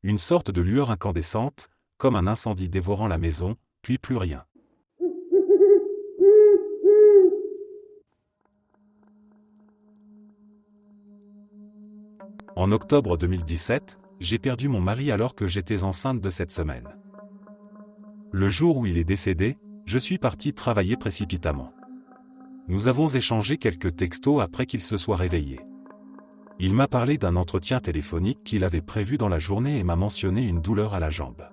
Une sorte de lueur incandescente, comme un incendie dévorant la maison, puis plus rien. En octobre 2017, j'ai perdu mon mari alors que j'étais enceinte de 7 semaines. Le jour où il est décédé, je suis parti travailler précipitamment. Nous avons échangé quelques textos après qu'il se soit réveillé. Il m'a parlé d'un entretien téléphonique qu'il avait prévu dans la journée et m'a mentionné une douleur à la jambe.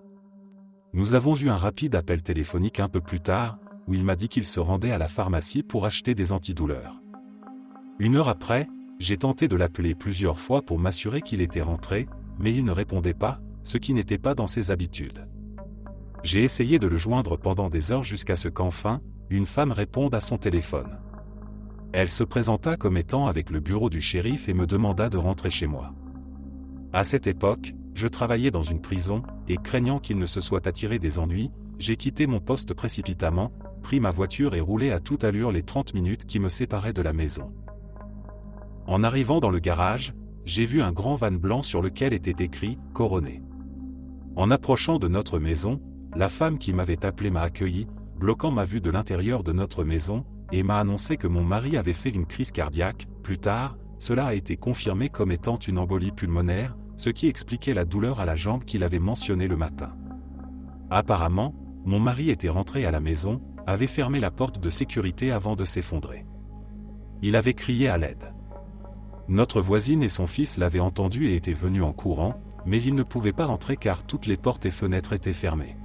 Nous avons eu un rapide appel téléphonique un peu plus tard, où il m'a dit qu'il se rendait à la pharmacie pour acheter des antidouleurs. 1 heure après, j'ai tenté de l'appeler plusieurs fois pour m'assurer qu'il était rentré, mais il ne répondait pas, ce qui n'était pas dans ses habitudes. J'ai essayé de le joindre pendant des heures jusqu'à ce qu'enfin, une femme réponde à son téléphone. Elle se présenta comme étant avec le bureau du shérif et me demanda de rentrer chez moi. À cette époque, je travaillais dans une prison, et craignant qu'il ne se soit attiré des ennuis, j'ai quitté mon poste précipitamment, pris ma voiture et roulé à toute allure les 30 minutes qui me séparaient de la maison. En arrivant dans le garage, j'ai vu un grand van blanc sur lequel était écrit « Coronet ». En approchant de notre maison, la femme qui m'avait appelé m'a accueilli, bloquant ma vue de l'intérieur de notre maison, et m'a annoncé que mon mari avait fait une crise cardiaque. Plus tard, cela a été confirmé comme étant une embolie pulmonaire, ce qui expliquait la douleur à la jambe qu'il avait mentionnée le matin. Apparemment, mon mari était rentré à la maison, avait fermé la porte de sécurité avant de s'effondrer. Il avait crié à l'aide. Notre voisine et son fils l'avaient entendu et étaient venus en courant, mais ils ne pouvaient pas rentrer car toutes les portes et fenêtres étaient fermées.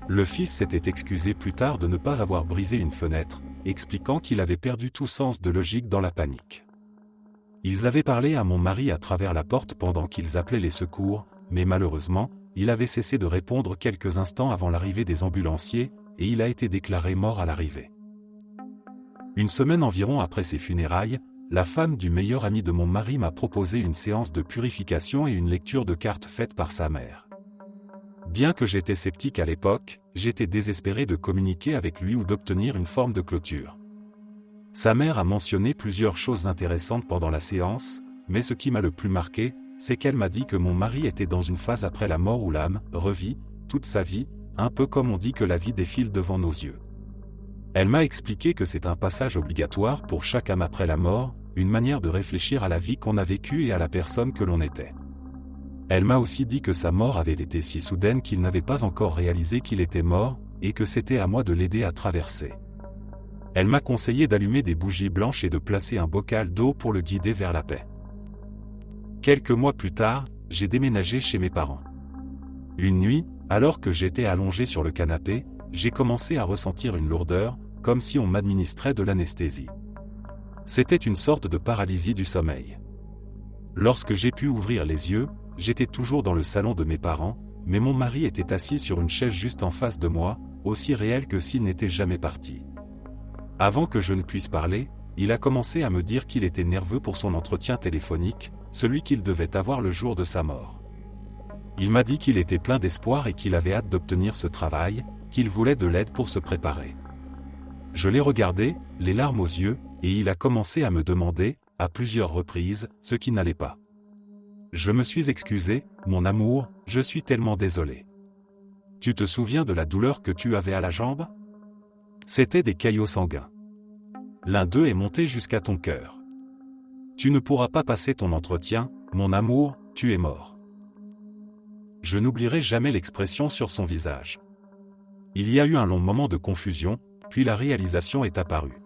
Le fils s'était excusé plus tard de ne pas avoir brisé une fenêtre, expliquant qu'il avait perdu tout sens de logique dans la panique. Ils avaient parlé à mon mari à travers la porte pendant qu'ils appelaient les secours, mais malheureusement, il avait cessé de répondre quelques instants avant l'arrivée des ambulanciers, et il a été déclaré mort à l'arrivée. 1 semaine environ après ses funérailles, la femme du meilleur ami de mon mari m'a proposé une séance de purification et une lecture de cartes faite par sa mère. Bien que j'étais sceptique à l'époque, j'étais désespéré de communiquer avec lui ou d'obtenir une forme de clôture. Sa mère a mentionné plusieurs choses intéressantes pendant la séance, mais ce qui m'a le plus marqué, c'est qu'elle m'a dit que mon mari était dans une phase après la mort où l'âme revit toute sa vie, un peu comme on dit que la vie défile devant nos yeux. Elle m'a expliqué que c'est un passage obligatoire pour chaque âme après la mort, une manière de réfléchir à la vie qu'on a vécue et à la personne que l'on était. Elle m'a aussi dit que sa mort avait été si soudaine qu'il n'avait pas encore réalisé qu'il était mort, et que c'était à moi de l'aider à traverser. Elle m'a conseillé d'allumer des bougies blanches et de placer un bocal d'eau pour le guider vers la paix. Quelques mois plus tard, j'ai déménagé chez mes parents. Une nuit, alors que j'étais allongé sur le canapé, j'ai commencé à ressentir une lourdeur, comme si on m'administrait de l'anesthésie. C'était une sorte de paralysie du sommeil. Lorsque j'ai pu ouvrir les yeux, j'étais toujours dans le salon de mes parents, mais mon mari était assis sur une chaise juste en face de moi, aussi réel que s'il n'était jamais parti. Avant que je ne puisse parler, il a commencé à me dire qu'il était nerveux pour son entretien téléphonique, celui qu'il devait avoir le jour de sa mort. Il m'a dit qu'il était plein d'espoir et qu'il avait hâte d'obtenir ce travail, qu'il voulait de l'aide pour se préparer. Je l'ai regardé, les larmes aux yeux, et il a commencé à me demander, à plusieurs reprises, ce qui n'allait pas. Je me suis excusé, mon amour, je suis tellement désolé. Tu te souviens de la douleur que tu avais à la jambe ? C'était des caillots sanguins. L'un d'eux est monté jusqu'à ton cœur. Tu ne pourras pas passer ton entretien, mon amour, tu es mort. Je n'oublierai jamais l'expression sur son visage. Il y a eu un long moment de confusion, puis la réalisation est apparue.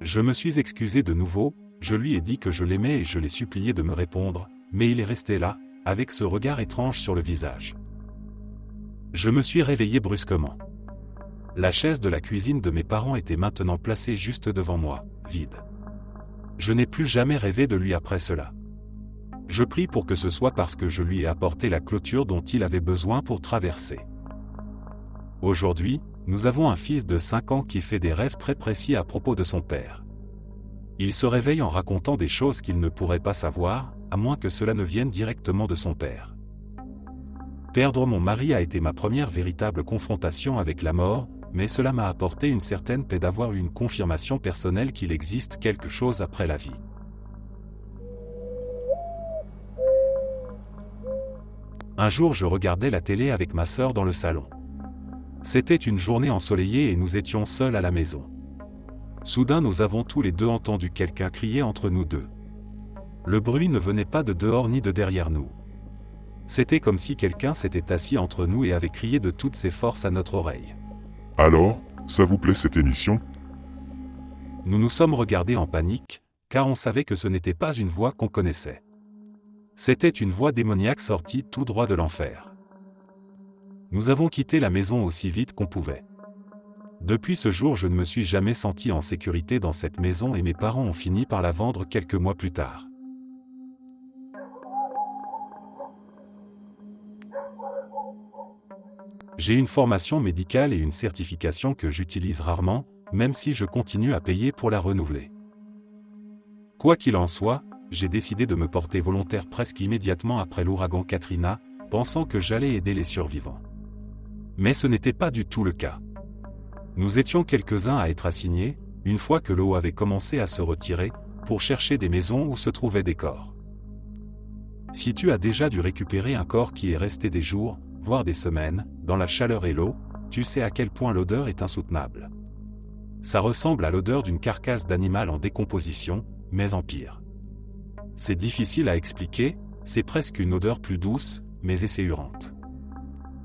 Je me suis excusé de nouveau, je lui ai dit que je l'aimais et je l'ai supplié de me répondre, mais il est resté là, avec ce regard étrange sur le visage. Je me suis réveillé brusquement. La chaise de la cuisine de mes parents était maintenant placée juste devant moi, vide. Je n'ai plus jamais rêvé de lui après cela. Je prie pour que ce soit parce que je lui ai apporté la clôture dont il avait besoin pour traverser. Aujourd'hui, nous avons un fils de 5 ans qui fait des rêves très précis à propos de son père. Il se réveille en racontant des choses qu'il ne pourrait pas savoir, à moins que cela ne vienne directement de son père. Perdre mon mari a été ma première véritable confrontation avec la mort, mais cela m'a apporté une certaine paix d'avoir eu une confirmation personnelle qu'il existe quelque chose après la vie. Un jour je regardais la télé avec ma sœur dans le salon. C'était une journée ensoleillée et nous étions seuls à la maison. Soudain nous avons tous les deux entendu quelqu'un crier entre nous deux. Le bruit ne venait pas de dehors ni de derrière nous. C'était comme si quelqu'un s'était assis entre nous et avait crié de toutes ses forces à notre oreille. Alors, ça vous plaît cette émission? Nous nous sommes regardés en panique, car on savait que ce n'était pas une voix qu'on connaissait. C'était une voix démoniaque sortie tout droit de l'enfer. Nous avons quitté la maison aussi vite qu'on pouvait. Depuis ce jour, je ne me suis jamais senti en sécurité dans cette maison et mes parents ont fini par la vendre quelques mois plus tard. J'ai une formation médicale et une certification que j'utilise rarement, même si je continue à payer pour la renouveler. Quoi qu'il en soit, j'ai décidé de me porter volontaire presque immédiatement après l'ouragan Katrina, pensant que j'allais aider les survivants. Mais ce n'était pas du tout le cas. Nous étions quelques-uns à être assignés, une fois que l'eau avait commencé à se retirer, pour chercher des maisons où se trouvaient des corps. Si tu as déjà dû récupérer un corps qui est resté des jours, voire des semaines, dans la chaleur et l'eau, tu sais à quel point l'odeur est insoutenable. Ça ressemble à l'odeur d'une carcasse d'animal en décomposition, mais en pire. C'est difficile à expliquer, c'est presque une odeur plus douce, mais esséurante.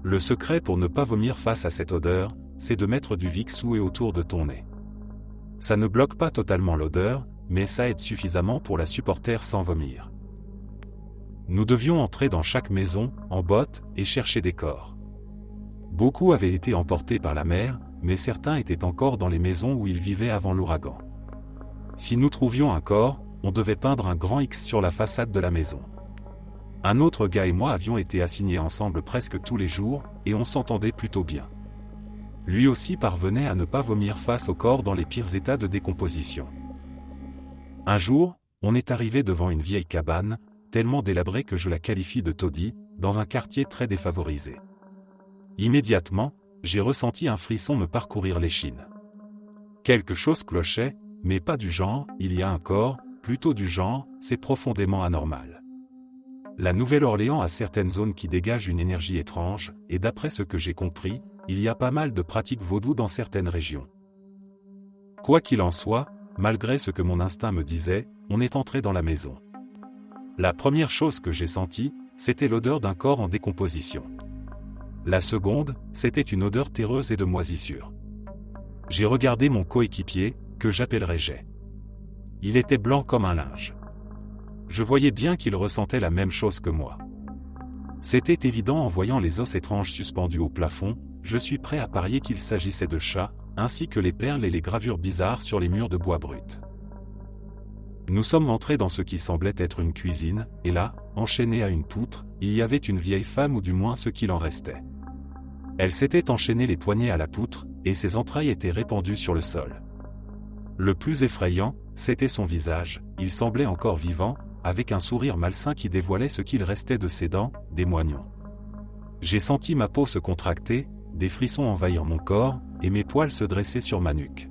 Le secret pour ne pas vomir face à cette odeur, c'est de mettre du Vicks sous et autour de ton nez. Ça ne bloque pas totalement l'odeur, mais ça aide suffisamment pour la supporter sans vomir. Nous devions entrer dans chaque maison, en botte, et chercher des corps. Beaucoup avaient été emportés par la mer, mais certains étaient encore dans les maisons où ils vivaient avant l'ouragan. Si nous trouvions un corps, on devait peindre un grand X sur la façade de la maison. Un autre gars et moi avions été assignés ensemble presque tous les jours, et on s'entendait plutôt bien. Lui aussi parvenait à ne pas vomir face au corps dans les pires états de décomposition. Un jour, on est arrivé devant une vieille cabane, tellement délabrée que je la qualifie de taudis, dans un quartier très défavorisé. Immédiatement, j'ai ressenti un frisson me parcourir l'échine. Quelque chose clochait, mais pas du genre « il y a un corps », plutôt du genre « c'est profondément anormal ». La Nouvelle-Orléans a certaines zones qui dégagent une énergie étrange, et d'après ce que j'ai compris, il y a pas mal de pratiques vaudou dans certaines régions. Quoi qu'il en soit, malgré ce que mon instinct me disait, on est entré dans la maison. La première chose que j'ai sentie, c'était l'odeur d'un corps en décomposition. La seconde, c'était une odeur terreuse et de moisissure. J'ai regardé mon coéquipier, que j'appellerais Jay. Il était blanc comme un linge. Je voyais bien qu'il ressentait la même chose que moi. C'était évident en voyant les os étranges suspendus au plafond, je suis prêt à parier qu'il s'agissait de chats, ainsi que les perles et les gravures bizarres sur les murs de bois brut. Nous sommes entrés dans ce qui semblait être une cuisine, et là, enchaînée à une poutre, il y avait une vieille femme ou du moins ce qu'il en restait. Elle s'était enchaînée les poignets à la poutre, et ses entrailles étaient répandues sur le sol. Le plus effrayant, c'était son visage, il semblait encore vivant, avec un sourire malsain qui dévoilait ce qu'il restait de ses dents, des moignons. J'ai senti ma peau se contracter, des frissons envahir mon corps, et mes poils se dresser sur ma nuque.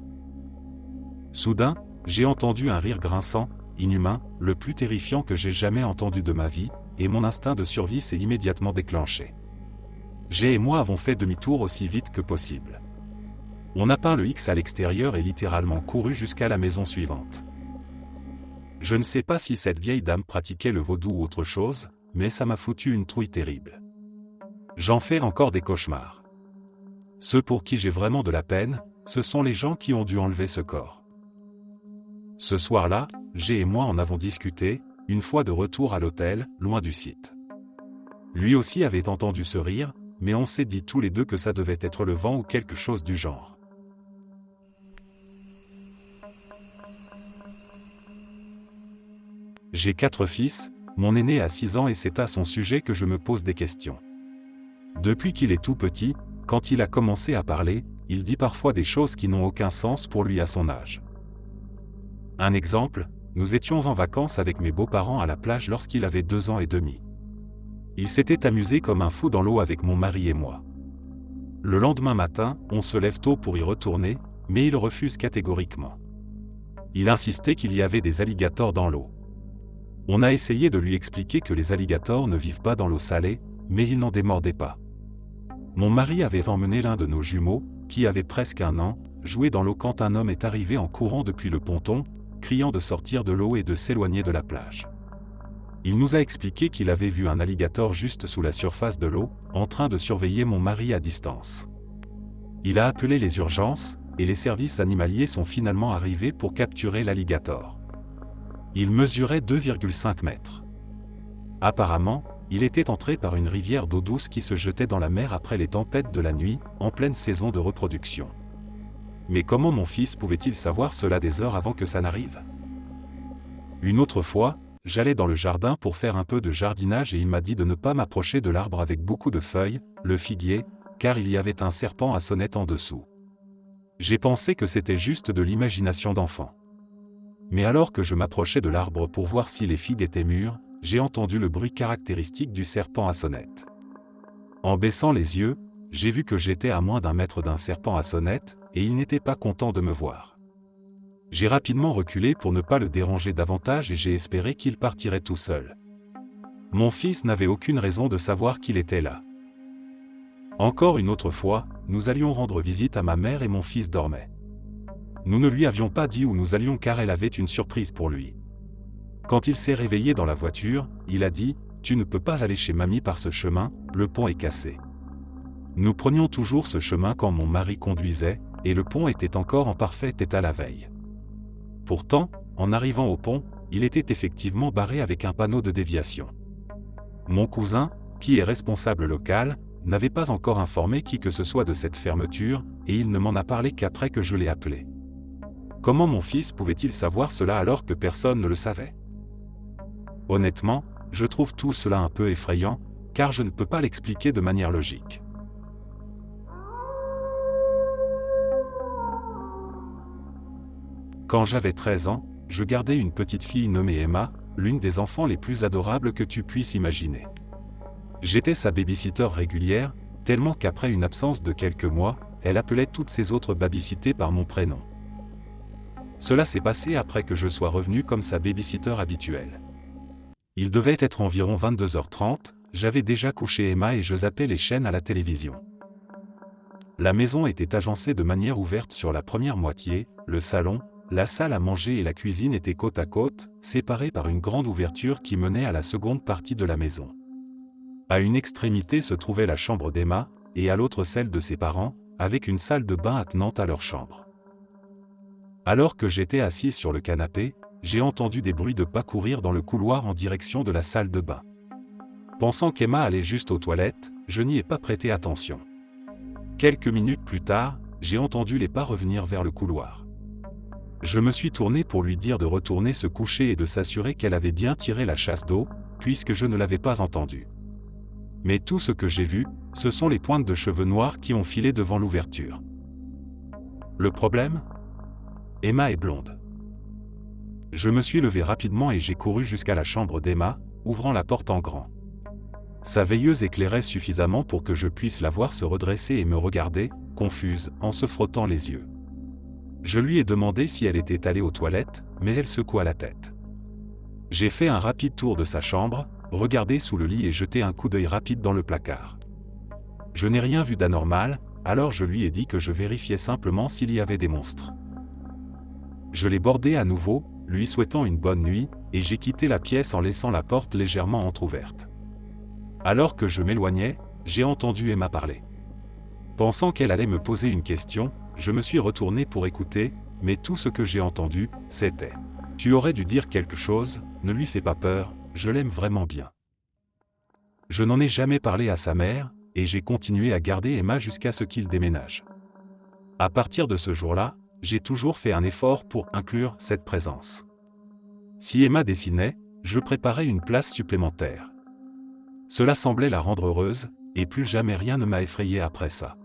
Soudain, j'ai entendu un rire grinçant, inhumain, le plus terrifiant que j'ai jamais entendu de ma vie, et mon instinct de survie s'est immédiatement déclenché. Jay et moi avons fait demi-tour aussi vite que possible. On a peint le X à l'extérieur et littéralement couru jusqu'à la maison suivante. Je ne sais pas si cette vieille dame pratiquait le vaudou ou autre chose, mais ça m'a foutu une trouille terrible. J'en fais encore des cauchemars. Ceux pour qui j'ai vraiment de la peine, ce sont les gens qui ont dû enlever ce corps. Ce soir-là, Jay et moi en avons discuté, une fois de retour à l'hôtel, loin du site. Lui aussi avait entendu ce rire, mais on s'est dit tous les deux que ça devait être le vent ou quelque chose du genre. J'ai 4 fils, mon aîné a 6 ans et c'est à son sujet que je me pose des questions. Depuis qu'il est tout petit, quand il a commencé à parler, il dit parfois des choses qui n'ont aucun sens pour lui à son âge. Un exemple, nous étions en vacances avec mes beaux-parents à la plage lorsqu'il avait 2 ans et demi. Il s'était amusé comme un fou dans l'eau avec mon mari et moi. Le lendemain matin, on se lève tôt pour y retourner, mais il refuse catégoriquement. Il insistait qu'il y avait des alligators dans l'eau. On a essayé de lui expliquer que les alligators ne vivent pas dans l'eau salée, mais il n'en démordait pas. Mon mari avait emmené l'un de nos jumeaux, qui avait presque 1 an, jouer dans l'eau quand un homme est arrivé en courant depuis le ponton, criant de sortir de l'eau et de s'éloigner de la plage. Il nous a expliqué qu'il avait vu un alligator juste sous la surface de l'eau, en train de surveiller mon mari à distance. Il a appelé les urgences, et les services animaliers sont finalement arrivés pour capturer l'alligator. Il mesurait 2,5 mètres. Apparemment, il était entré par une rivière d'eau douce qui se jetait dans la mer après les tempêtes de la nuit, en pleine saison de reproduction. Mais comment mon fils pouvait-il savoir cela des heures avant que ça n'arrive? Une autre fois, j'allais dans le jardin pour faire un peu de jardinage et il m'a dit de ne pas m'approcher de l'arbre avec beaucoup de feuilles, le figuier, car il y avait un serpent à sonnette en dessous. J'ai pensé que c'était juste de l'imagination d'enfant. Mais alors que je m'approchais de l'arbre pour voir si les figues étaient mûres, j'ai entendu le bruit caractéristique du serpent à sonnette. En baissant les yeux, j'ai vu que j'étais à moins d'1 mètre d'un serpent à sonnette, et il n'était pas content de me voir. J'ai rapidement reculé pour ne pas le déranger davantage et j'ai espéré qu'il partirait tout seul. Mon fils n'avait aucune raison de savoir qu'il était là. Encore une autre fois, nous allions rendre visite à ma mère et mon fils dormait. Nous ne lui avions pas dit où nous allions car elle avait une surprise pour lui. Quand il s'est réveillé dans la voiture, il a dit « Tu ne peux pas aller chez mamie par ce chemin, le pont est cassé ». Nous prenions toujours ce chemin quand mon mari conduisait, et le pont était encore en parfait état la veille. Pourtant, en arrivant au pont, il était effectivement barré avec un panneau de déviation. Mon cousin, qui est responsable local, n'avait pas encore informé qui que ce soit de cette fermeture, et il ne m'en a parlé qu'après que je l'ai appelé. Comment mon fils pouvait-il savoir cela alors que personne ne le savait? Honnêtement, je trouve tout cela un peu effrayant, car je ne peux pas l'expliquer de manière logique. Quand j'avais 13 ans, je gardais une petite fille nommée Emma, l'une des enfants les plus adorables que tu puisses imaginer. J'étais sa babysitter régulière, tellement qu'après une absence de quelques mois, elle appelait toutes ses autres babysitters par mon prénom. Cela s'est passé après que je sois revenu comme sa babysitter habituelle. Il devait être environ 22h30, j'avais déjà couché Emma et je zappais les chaînes à la télévision. La maison était agencée de manière ouverte sur la première moitié, le salon, la salle à manger et la cuisine étaient côte à côte, séparées par une grande ouverture qui menait à la seconde partie de la maison. À une extrémité se trouvait la chambre d'Emma, et à l'autre celle de ses parents, avec une salle de bain attenante à leur chambre. Alors que j'étais assis sur le canapé, j'ai entendu des bruits de pas courir dans le couloir en direction de la salle de bain. Pensant qu'Emma allait juste aux toilettes, je n'y ai pas prêté attention. Quelques minutes plus tard, j'ai entendu les pas revenir vers le couloir. Je me suis tourné pour lui dire de retourner se coucher et de s'assurer qu'elle avait bien tiré la chasse d'eau, puisque je ne l'avais pas entendue. Mais tout ce que j'ai vu, ce sont les pointes de cheveux noirs qui ont filé devant l'ouverture. Le problème? Emma est blonde. Je me suis levé rapidement et j'ai couru jusqu'à la chambre d'Emma, ouvrant la porte en grand. Sa veilleuse éclairait suffisamment pour que je puisse la voir se redresser et me regarder, confuse, en se frottant les yeux. Je lui ai demandé si elle était allée aux toilettes, mais elle secoua la tête. J'ai fait un rapide tour de sa chambre, regardé sous le lit et jeté un coup d'œil rapide dans le placard. Je n'ai rien vu d'anormal, alors je lui ai dit que je vérifiais simplement s'il y avait des monstres. Je l'ai bordé à nouveau, lui souhaitant une bonne nuit, et j'ai quitté la pièce en laissant la porte légèrement entr'ouverte. Alors que je m'éloignais, j'ai entendu Emma parler. Pensant qu'elle allait me poser une question, je me suis retourné pour écouter, mais tout ce que j'ai entendu, c'était « Tu aurais dû dire quelque chose, ne lui fais pas peur, je l'aime vraiment bien. » Je n'en ai jamais parlé à sa mère, et j'ai continué à garder Emma jusqu'à ce qu'il déménage. À partir de ce jour-là, j'ai toujours fait un effort pour inclure cette présence. Si Emma dessinait, je préparais une place supplémentaire. Cela semblait la rendre heureuse, et plus jamais rien ne m'a effrayé après ça.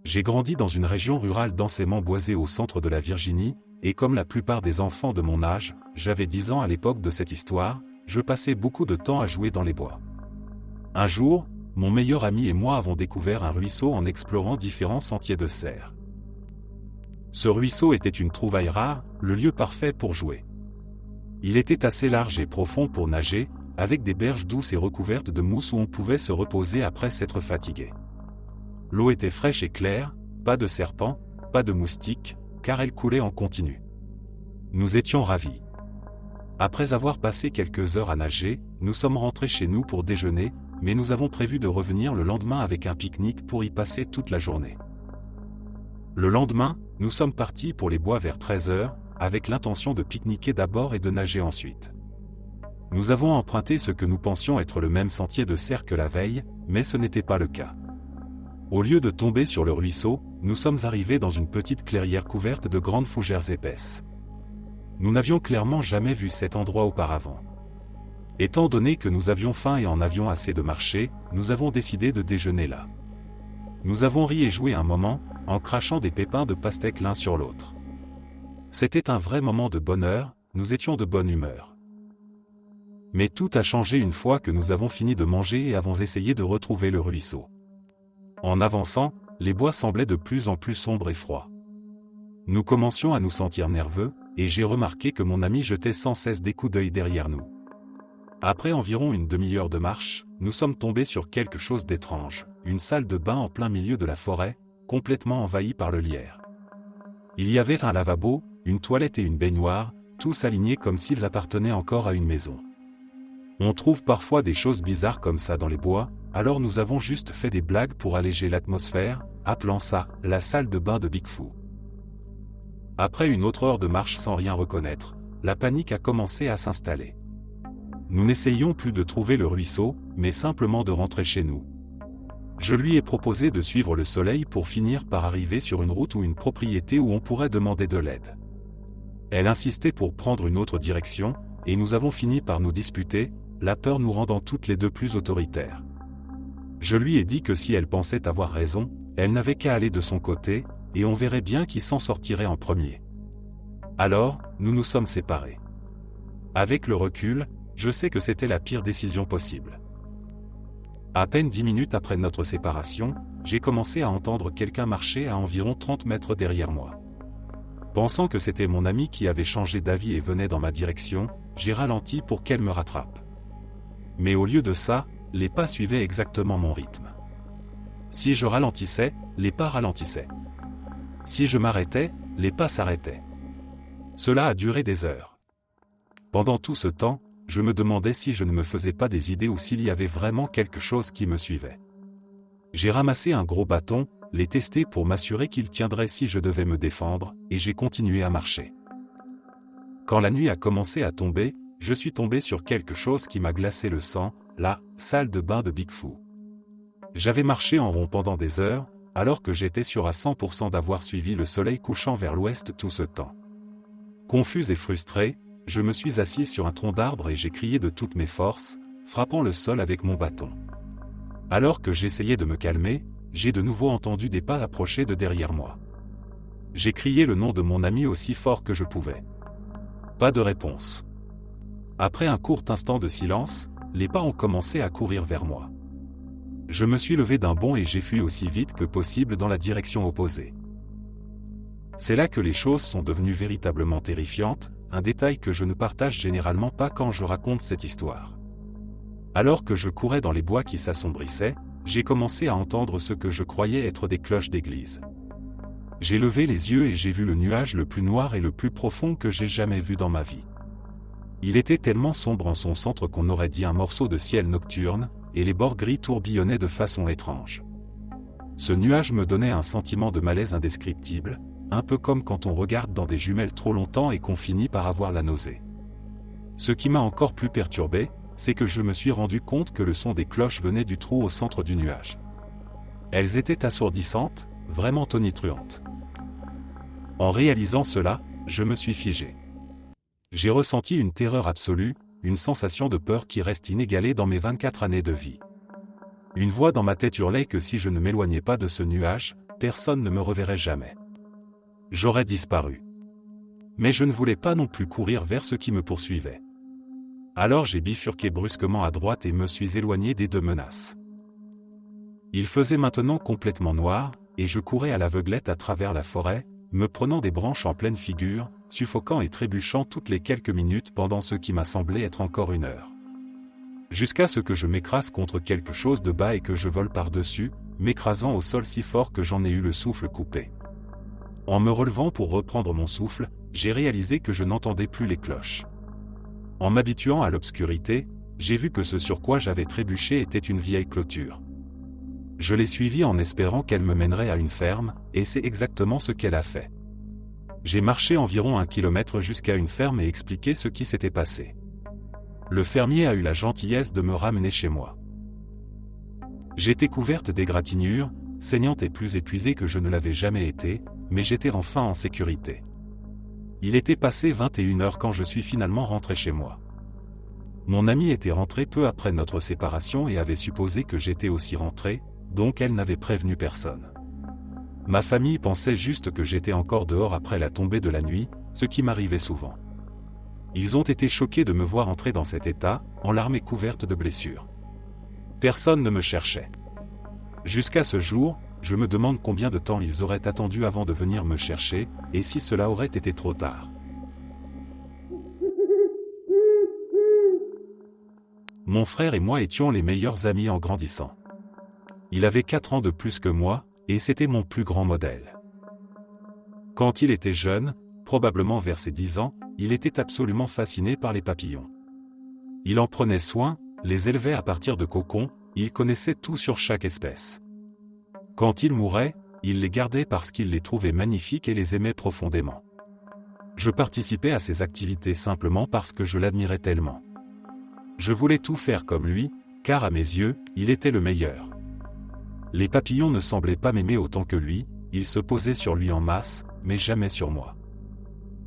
J'ai grandi dans une région rurale densément boisée au centre de la Virginie, et comme la plupart des enfants de mon âge, j'avais 10 ans à l'époque de cette histoire, je passais beaucoup de temps à jouer dans les bois. Un jour, mon meilleur ami et moi avons découvert un ruisseau en explorant différents sentiers de serre. Ce ruisseau était une trouvaille rare, le lieu parfait pour jouer. Il était assez large et profond pour nager, avec des berges douces et recouvertes de mousse où on pouvait se reposer après s'être fatigué. L'eau était fraîche et claire, pas de serpents, pas de moustiques, car elle coulait en continu. Nous étions ravis. Après avoir passé quelques heures à nager, nous sommes rentrés chez nous pour déjeuner, mais nous avons prévu de revenir le lendemain avec un pique-nique pour y passer toute la journée. Le lendemain, nous sommes partis pour les bois vers 13 heures, avec l'intention de pique-niquer d'abord et de nager ensuite. Nous avons emprunté ce que nous pensions être le même sentier de cerf que la veille, mais ce n'était pas le cas. Au lieu de tomber sur le ruisseau, nous sommes arrivés dans une petite clairière couverte de grandes fougères épaisses. Nous n'avions clairement jamais vu cet endroit auparavant. Étant donné que nous avions faim et en avions assez de marcher, nous avons décidé de déjeuner là. Nous avons ri et joué un moment, en crachant des pépins de pastèque l'un sur l'autre. C'était un vrai moment de bonheur, nous étions de bonne humeur. Mais tout a changé une fois que nous avons fini de manger et avons essayé de retrouver le ruisseau. En avançant, les bois semblaient de plus en plus sombres et froids. Nous commencions à nous sentir nerveux, et j'ai remarqué que mon ami jetait sans cesse des coups d'œil derrière nous. Après environ une demi-heure de marche, nous sommes tombés sur quelque chose d'étrange, une salle de bain en plein milieu de la forêt, complètement envahie par le lierre. Il y avait un lavabo, une toilette et une baignoire, tous alignés comme s'ils appartenaient encore à une maison. On trouve parfois des choses bizarres comme ça dans les bois, alors nous avons juste fait des blagues pour alléger l'atmosphère, appelant ça « la salle de bain de Bigfoo ». Après une autre heure de marche sans rien reconnaître, la panique a commencé à s'installer. Nous n'essayions plus de trouver le ruisseau, mais simplement de rentrer chez nous. Je lui ai proposé de suivre le soleil pour finir par arriver sur une route ou une propriété où on pourrait demander de l'aide. Elle insistait pour prendre une autre direction, et nous avons fini par nous disputer, la peur nous rendant toutes les deux plus autoritaires. Je lui ai dit que si elle pensait avoir raison, elle n'avait qu'à aller de son côté, et on verrait bien qui s'en sortirait en premier. Alors, nous nous sommes séparés. Avec le recul, je sais que c'était la pire décision possible. À peine 10 minutes après notre séparation, j'ai commencé à entendre quelqu'un marcher à environ 30 mètres derrière moi. Pensant que c'était mon ami qui avait changé d'avis et venait dans ma direction, j'ai ralenti pour qu'elle me rattrape. Mais au lieu de ça, les pas suivaient exactement mon rythme. Si je ralentissais, les pas ralentissaient. Si je m'arrêtais, les pas s'arrêtaient. Cela a duré des heures. Pendant tout ce temps, je me demandais si je ne me faisais pas des idées ou s'il y avait vraiment quelque chose qui me suivait. J'ai ramassé un gros bâton, l'ai testé pour m'assurer qu'il tiendrait si je devais me défendre, et j'ai continué à marcher. Quand la nuit a commencé à tomber, je suis tombé sur quelque chose qui m'a glacé le sang, la salle de bain de Bigfoo. J'avais marché en rond pendant des heures, alors que j'étais sûr à 100% d'avoir suivi le soleil couchant vers l'ouest tout ce temps. Confus et frustré, je me suis assis sur un tronc d'arbre et j'ai crié de toutes mes forces, frappant le sol avec mon bâton. Alors que j'essayais de me calmer, j'ai de nouveau entendu des pas approcher de derrière moi. J'ai crié le nom de mon ami aussi fort que je pouvais. Pas de réponse. Après un court instant de silence, les pas ont commencé à courir vers moi. Je me suis levé d'un bond et j'ai fui aussi vite que possible dans la direction opposée. C'est là que les choses sont devenues véritablement terrifiantes, un détail que je ne partage généralement pas quand je raconte cette histoire. Alors que je courais dans les bois qui s'assombrissaient, j'ai commencé à entendre ce que je croyais être des cloches d'église. J'ai levé les yeux et j'ai vu le nuage le plus noir et le plus profond que j'ai jamais vu dans ma vie. Il était tellement sombre en son centre qu'on aurait dit un morceau de ciel nocturne, et les bords gris tourbillonnaient de façon étrange. Ce nuage me donnait un sentiment de malaise indescriptible, un peu comme quand on regarde dans des jumelles trop longtemps et qu'on finit par avoir la nausée. Ce qui m'a encore plus perturbé, c'est que je me suis rendu compte que le son des cloches venait du trou au centre du nuage. Elles étaient assourdissantes, vraiment tonitruantes. En réalisant cela, je me suis figé. J'ai ressenti une terreur absolue, une sensation de peur qui reste inégalée dans mes 24 années de vie. Une voix dans ma tête hurlait que si je ne m'éloignais pas de ce nuage, personne ne me reverrait jamais. J'aurais disparu. Mais je ne voulais pas non plus courir vers ce qui me poursuivait. Alors j'ai bifurqué brusquement à droite et me suis éloigné des deux menaces. Il faisait maintenant complètement noir, et je courais à l'aveuglette à travers la forêt, me prenant des branches en pleine figure, suffoquant et trébuchant toutes les quelques minutes pendant ce qui m'a semblé être encore une heure. Jusqu'à ce que je m'écrase contre quelque chose de bas et que je vole par-dessus, m'écrasant au sol si fort que j'en ai eu le souffle coupé. En me relevant pour reprendre mon souffle, j'ai réalisé que je n'entendais plus les cloches. En m'habituant à l'obscurité, j'ai vu que ce sur quoi j'avais trébuché était une vieille clôture. Je l'ai suivie en espérant qu'elle me mènerait à une ferme, et c'est exactement ce qu'elle a fait. J'ai marché environ 1 kilomètre jusqu'à une ferme et expliqué ce qui s'était passé. Le fermier a eu la gentillesse de me ramener chez moi. J'étais couverte d'égratignures, saignante et plus épuisée que je ne l'avais jamais été, mais j'étais enfin en sécurité. Il était passé 21 heures quand je suis finalement rentré chez moi. Mon amie était rentrée peu après notre séparation et avait supposé que j'étais aussi rentré, donc elle n'avait prévenu personne. Ma famille pensait juste que j'étais encore dehors après la tombée de la nuit, ce qui m'arrivait souvent. Ils ont été choqués de me voir entrer dans cet état, en larmes et couverte de blessures. Personne ne me cherchait. Jusqu'à ce jour, je me demande combien de temps ils auraient attendu avant de venir me chercher, et si cela aurait été trop tard. Mon frère et moi étions les meilleurs amis en grandissant. Il avait 4 ans de plus que moi, et c'était mon plus grand modèle. Quand il était jeune, probablement vers ses 10 ans, il était absolument fasciné par les papillons. Il en prenait soin, les élevait à partir de cocons, il connaissait tout sur chaque espèce. Quand ils mouraient, il les gardait parce qu'il les trouvait magnifiques et les aimait profondément. Je participais à ces activités simplement parce que je l'admirais tellement. Je voulais tout faire comme lui, car à mes yeux, il était le meilleur. Les papillons ne semblaient pas m'aimer autant que lui, ils se posaient sur lui en masse, mais jamais sur moi.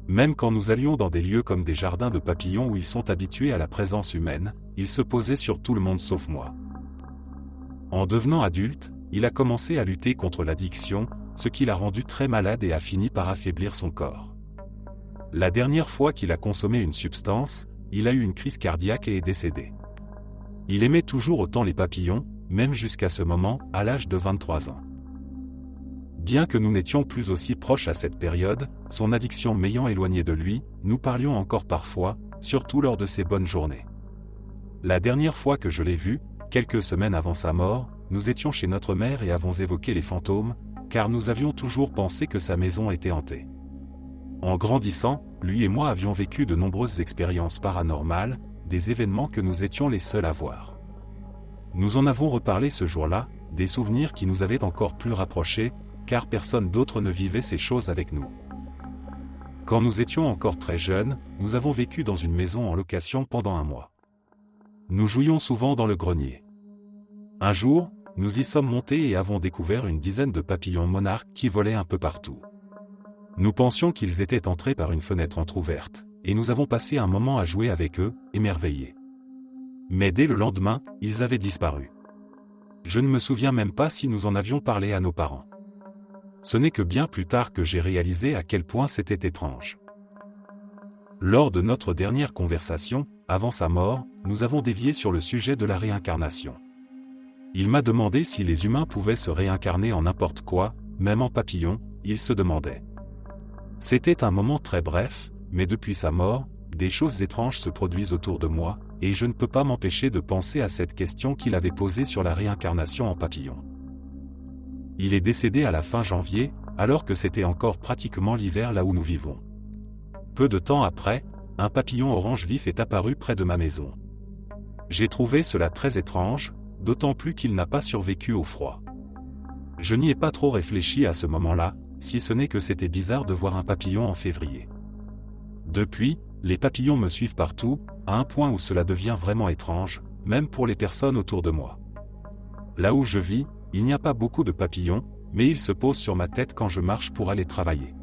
Même quand nous allions dans des lieux comme des jardins de papillons où ils sont habitués à la présence humaine, ils se posaient sur tout le monde sauf moi. En devenant adulte, il a commencé à lutter contre l'addiction, ce qui l'a rendu très malade et a fini par affaiblir son corps. La dernière fois qu'il a consommé une substance, il a eu une crise cardiaque et est décédé. Il aimait toujours autant les papillons, même jusqu'à ce moment, à l'âge de 23 ans. Bien que nous n'étions plus aussi proches à cette période, son addiction m'ayant éloigné de lui, nous parlions encore parfois, surtout lors de ses bonnes journées. La dernière fois que je l'ai vu, quelques semaines avant sa mort, nous étions chez notre mère et avons évoqué les fantômes, car nous avions toujours pensé que sa maison était hantée. En grandissant, lui et moi avions vécu de nombreuses expériences paranormales, des événements que nous étions les seuls à voir. Nous en avons reparlé ce jour-là, des souvenirs qui nous avaient encore plus rapprochés, car personne d'autre ne vivait ces choses avec nous. Quand nous étions encore très jeunes, nous avons vécu dans une maison en location pendant 1 mois. Nous jouions souvent dans le grenier. Un jour, nous y sommes montés et avons découvert une dizaine de papillons monarques qui volaient un peu partout. Nous pensions qu'ils étaient entrés par une fenêtre entr'ouverte, et nous avons passé un moment à jouer avec eux, émerveillés. Mais dès le lendemain, ils avaient disparu. Je ne me souviens même pas si nous en avions parlé à nos parents. Ce n'est que bien plus tard que j'ai réalisé à quel point c'était étrange. Lors de notre dernière conversation, avant sa mort, nous avons dévié sur le sujet de la réincarnation. Il m'a demandé si les humains pouvaient se réincarner en n'importe quoi, même en papillon, il se demandait. C'était un moment très bref, mais depuis sa mort, des choses étranges se produisent autour de moi, et je ne peux pas m'empêcher de penser à cette question qu'il avait posée sur la réincarnation en papillon. Il est décédé à la fin janvier, alors que c'était encore pratiquement l'hiver là où nous vivons. Peu de temps après, un papillon orange vif est apparu près de ma maison. J'ai trouvé cela très étrange, d'autant plus qu'il n'a pas survécu au froid. Je n'y ai pas trop réfléchi à ce moment-là, si ce n'est que c'était bizarre de voir un papillon en février. Depuis, les papillons me suivent partout, à un point où cela devient vraiment étrange, même pour les personnes autour de moi. Là où je vis, il n'y a pas beaucoup de papillons, mais ils se posent sur ma tête quand je marche pour aller travailler.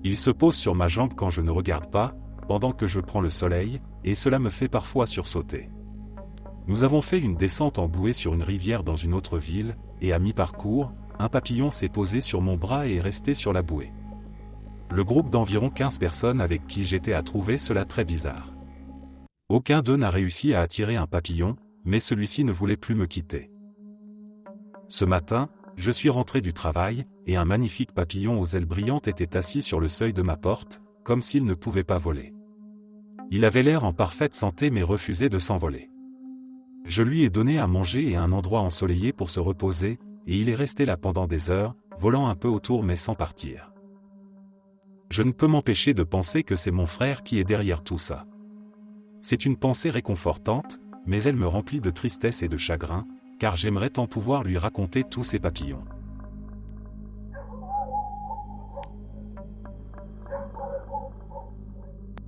Ils se posent sur ma jambe quand je ne regarde pas, pendant que je prends le soleil, et cela me fait parfois sursauter. Nous avons fait une descente en bouée sur une rivière dans une autre ville, et à mi-parcours, un papillon s'est posé sur mon bras et est resté sur la bouée. Le groupe d'environ 15 personnes avec qui j'étais a trouvé cela très bizarre. Aucun d'eux n'a réussi à attirer un papillon, mais celui-ci ne voulait plus me quitter. Ce matin, Je suis rentré du travail, et un magnifique papillon aux ailes brillantes était assis sur le seuil de ma porte, comme s'il ne pouvait pas voler. Il avait l'air en parfaite santé mais refusait de s'envoler. Je lui ai donné à manger et un endroit ensoleillé pour se reposer, et il est resté là pendant des heures, volant un peu autour mais sans partir. Je ne peux m'empêcher de penser que c'est mon frère qui est derrière tout ça. C'est une pensée réconfortante, mais elle me remplit de tristesse et de chagrin, car j'aimerais tant pouvoir lui raconter tous ces papillons.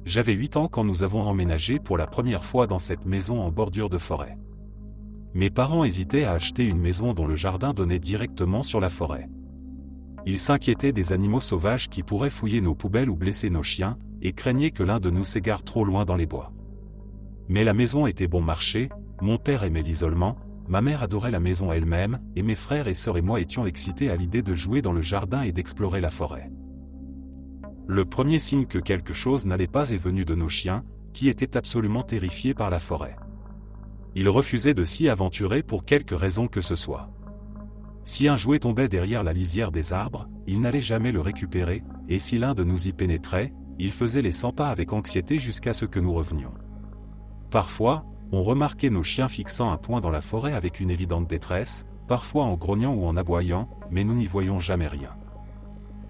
J'avais 8 ans quand nous avons emménagé pour la première fois dans cette maison en bordure de forêt. Mes parents hésitaient à acheter une maison dont le jardin donnait directement sur la forêt. Ils s'inquiétaient des animaux sauvages qui pourraient fouiller nos poubelles ou blesser nos chiens, et craignaient que l'un de nous s'égare trop loin dans les bois. Mais la maison était bon marché, mon père aimait l'isolement, ma mère adorait la maison elle-même, et mes frères et sœurs et moi étions excités à l'idée de jouer dans le jardin et d'explorer la forêt. Le premier signe que quelque chose n'allait pas est venu de nos chiens, qui étaient absolument terrifiés par la forêt. Ils refusaient de s'y aventurer pour quelque raison que ce soit. Si un jouet tombait derrière la lisière des arbres, ils n'allaient jamais le récupérer, et si l'un de nous y pénétrait, il faisait les 100 pas avec anxiété jusqu'à ce que nous revenions. Parfois, on remarquait nos chiens fixant un point dans la forêt avec une évidente détresse, parfois en grognant ou en aboyant, mais nous n'y voyions jamais rien.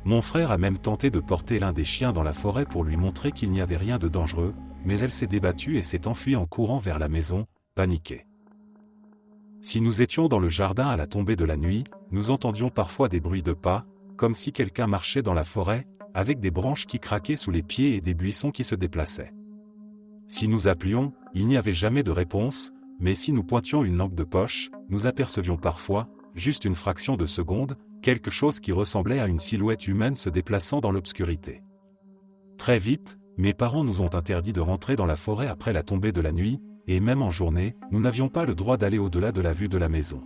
Mon frère a même tenté de porter l'un des chiens dans la forêt pour lui montrer qu'il n'y avait rien de dangereux, mais elle s'est débattue et s'est enfuie en courant vers la maison, paniquée. Si nous étions dans le jardin à la tombée de la nuit, nous entendions parfois des bruits de pas, comme si quelqu'un marchait dans la forêt, avec des branches qui craquaient sous les pieds et des buissons qui se déplaçaient. Si nous appelions, il n'y avait jamais de réponse, mais si nous pointions une lampe de poche, nous apercevions parfois, juste une fraction de seconde, quelque chose qui ressemblait à une silhouette humaine se déplaçant dans l'obscurité. Très vite, mes parents nous ont interdit de rentrer dans la forêt après la tombée de la nuit, et même en journée, nous n'avions pas le droit d'aller au-delà de la vue de la maison.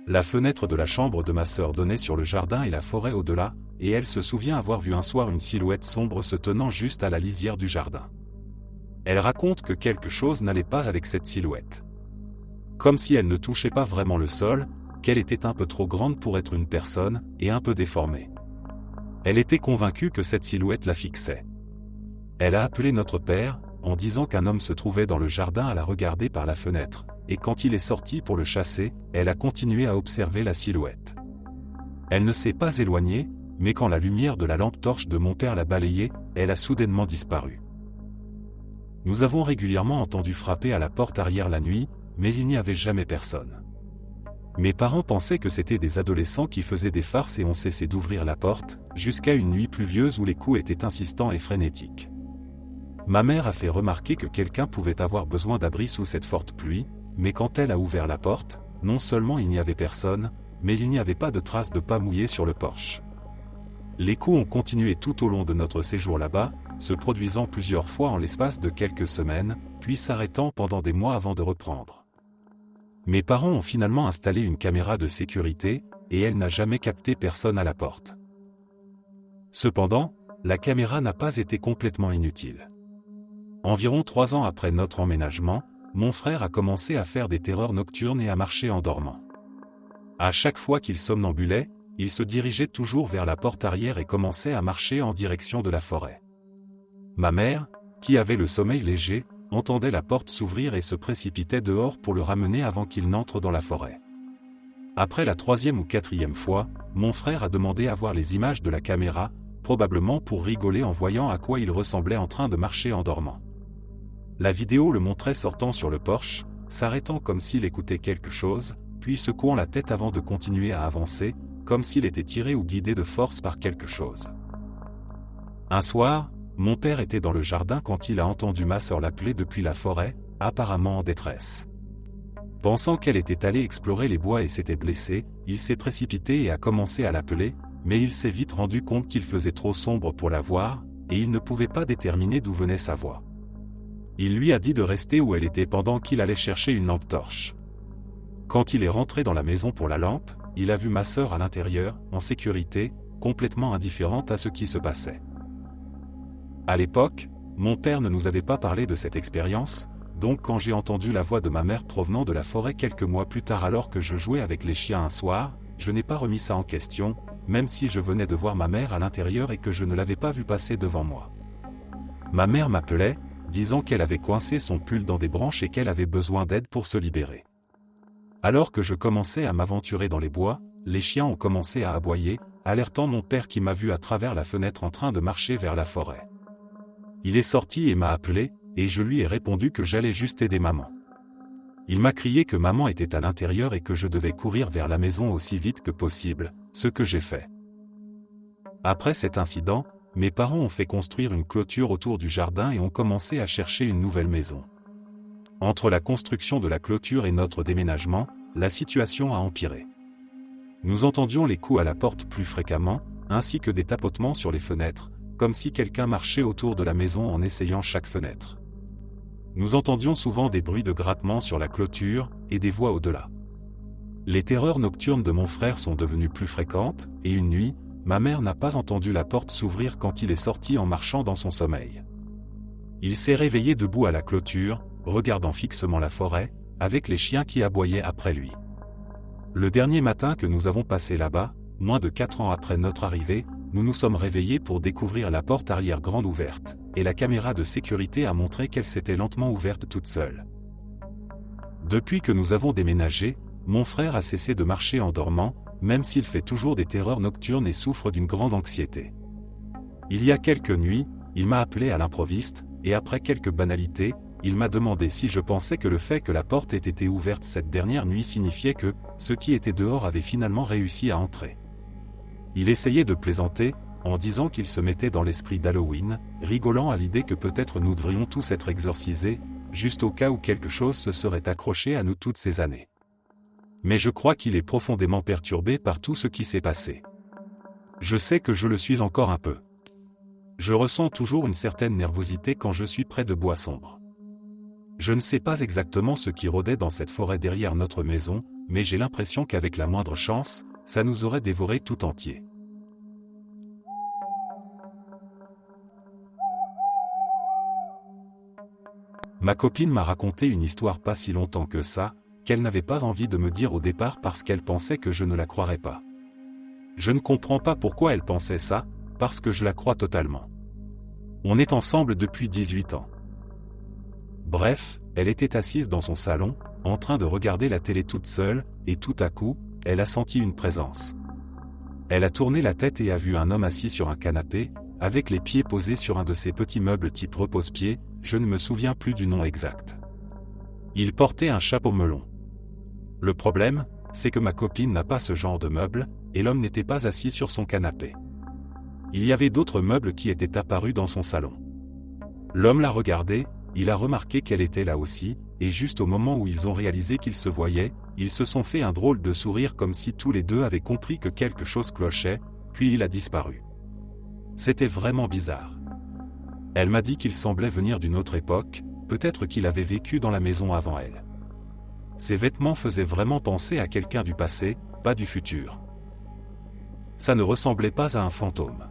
La fenêtre de la chambre de ma sœur donnait sur le jardin et la forêt au-delà, et elle se souvient avoir vu un soir une silhouette sombre se tenant juste à la lisière du jardin. Elle raconte que quelque chose n'allait pas avec cette silhouette. Comme si elle ne touchait pas vraiment le sol, qu'elle était un peu trop grande pour être une personne, et un peu déformée. Elle était convaincue que cette silhouette la fixait. Elle a appelé notre père, en disant qu'un homme se trouvait dans le jardin à la regarder par la fenêtre, et quand il est sorti pour le chasser, elle a continué à observer la silhouette. Elle ne s'est pas éloignée, mais quand la lumière de la lampe torche de mon père l'a balayée, elle a soudainement disparu. Nous avons régulièrement entendu frapper à la porte arrière la nuit, mais il n'y avait jamais personne. Mes parents pensaient que c'était des adolescents qui faisaient des farces et ont cessé d'ouvrir la porte, jusqu'à une nuit pluvieuse où les coups étaient insistants et frénétiques. Ma mère a fait remarquer que quelqu'un pouvait avoir besoin d'abri sous cette forte pluie, mais quand elle a ouvert la porte, non seulement il n'y avait personne, mais il n'y avait pas de traces de pas mouillés sur le porche. Les coups ont continué tout au long de notre séjour là-bas, se produisant plusieurs fois en l'espace de quelques semaines, puis s'arrêtant pendant des mois avant de reprendre. Mes parents ont finalement installé une caméra de sécurité, et elle n'a jamais capté personne à la porte. Cependant, la caméra n'a pas été complètement inutile. Environ 3 ans après notre emménagement, mon frère a commencé à faire des terreurs nocturnes et à marcher en dormant. À chaque fois qu'il somnambulait, il se dirigeait toujours vers la porte arrière et commençait à marcher en direction de la forêt. Ma mère, qui avait le sommeil léger, entendait la porte s'ouvrir et se précipitait dehors pour le ramener avant qu'il n'entre dans la forêt. Après la 3e ou 4e fois, mon frère a demandé à voir les images de la caméra, probablement pour rigoler en voyant à quoi il ressemblait en train de marcher en dormant. La vidéo le montrait sortant sur le porche, s'arrêtant comme s'il écoutait quelque chose, puis secouant la tête avant de continuer à avancer, comme s'il était tiré ou guidé de force par quelque chose. Un soir, mon père était dans le jardin quand il a entendu ma sœur l'appeler depuis la forêt, apparemment en détresse. Pensant qu'elle était allée explorer les bois et s'était blessée, il s'est précipité et a commencé à l'appeler, mais il s'est vite rendu compte qu'il faisait trop sombre pour la voir, et il ne pouvait pas déterminer d'où venait sa voix. Il lui a dit de rester où elle était pendant qu'il allait chercher une lampe torche. Quand il est rentré dans la maison pour la lampe, il a vu ma sœur à l'intérieur, en sécurité, complètement indifférente à ce qui se passait. À l'époque, mon père ne nous avait pas parlé de cette expérience, donc quand j'ai entendu la voix de ma mère provenant de la forêt quelques mois plus tard alors que je jouais avec les chiens un soir, je n'ai pas remis ça en question, même si je venais de voir ma mère à l'intérieur et que je ne l'avais pas vue passer devant moi. Ma mère m'appelait, disant qu'elle avait coincé son pull dans des branches et qu'elle avait besoin d'aide pour se libérer. Alors que je commençais à m'aventurer dans les bois, les chiens ont commencé à aboyer, alertant mon père qui m'a vu à travers la fenêtre en train de marcher vers la forêt. Il est sorti et m'a appelé, et je lui ai répondu que j'allais juste aider maman. Il m'a crié que maman était à l'intérieur et que je devais courir vers la maison aussi vite que possible, ce que j'ai fait. Après cet incident, mes parents ont fait construire une clôture autour du jardin et ont commencé à chercher une nouvelle maison. Entre la construction de la clôture et notre déménagement, la situation a empiré. Nous entendions les coups à la porte plus fréquemment, ainsi que des tapotements sur les fenêtres, comme si quelqu'un marchait autour de la maison en essayant chaque fenêtre. Nous entendions souvent des bruits de grattement sur la clôture, et des voix au-delà. Les terreurs nocturnes de mon frère sont devenues plus fréquentes, et une nuit, ma mère n'a pas entendu la porte s'ouvrir quand il est sorti en marchant dans son sommeil. Il s'est réveillé debout à la clôture, regardant fixement la forêt, avec les chiens qui aboyaient après lui. Le dernier matin que nous avons passé là-bas, moins de 4 ans après notre arrivée, nous nous sommes réveillés pour découvrir la porte arrière grande ouverte, et la caméra de sécurité a montré qu'elle s'était lentement ouverte toute seule. Depuis que nous avons déménagé, mon frère a cessé de marcher en dormant, même s'il fait toujours des terreurs nocturnes et souffre d'une grande anxiété. Il y a quelques nuits, il m'a appelé à l'improviste, et après quelques banalités, il m'a demandé si je pensais que le fait que la porte ait été ouverte cette dernière nuit signifiait que ceux qui étaient dehors avaient finalement réussi à entrer. Il essayait de plaisanter, en disant qu'il se mettait dans l'esprit d'Halloween, rigolant à l'idée que peut-être nous devrions tous être exorcisés, juste au cas où quelque chose se serait accroché à nous toutes ces années. Mais je crois qu'il est profondément perturbé par tout ce qui s'est passé. Je sais que je le suis encore un peu. Je ressens toujours une certaine nervosité quand je suis près de bois sombres. Je ne sais pas exactement ce qui rôdait dans cette forêt derrière notre maison, mais j'ai l'impression qu'avec la moindre chance, ça nous aurait dévoré tout entier. Ma copine m'a raconté une histoire pas si longtemps que ça, qu'elle n'avait pas envie de me dire au départ parce qu'elle pensait que je ne la croirais pas. Je ne comprends pas pourquoi elle pensait ça, parce que je la crois totalement. On est ensemble depuis 18 ans. Bref, elle était assise dans son salon, en train de regarder la télé toute seule, et tout à coup, elle a senti une présence. Elle a tourné la tête et a vu un homme assis sur un canapé, avec les pieds posés sur un de ces petits meubles type repose-pied, je ne me souviens plus du nom exact. Il portait un chapeau melon. Le problème, c'est que ma copine n'a pas ce genre de meuble, et l'homme n'était pas assis sur son canapé. Il y avait d'autres meubles qui étaient apparus dans son salon. L'homme l'a regardé, il a remarqué qu'elle était là aussi, et juste au moment où ils ont réalisé qu'ils se voyaient, ils se sont fait un drôle de sourire comme si tous les deux avaient compris que quelque chose clochait, puis il a disparu. C'était vraiment bizarre. Elle m'a dit qu'il semblait venir d'une autre époque, peut-être qu'il avait vécu dans la maison avant elle. Ses vêtements faisaient vraiment penser à quelqu'un du passé, pas du futur. Ça ne ressemblait pas à un fantôme.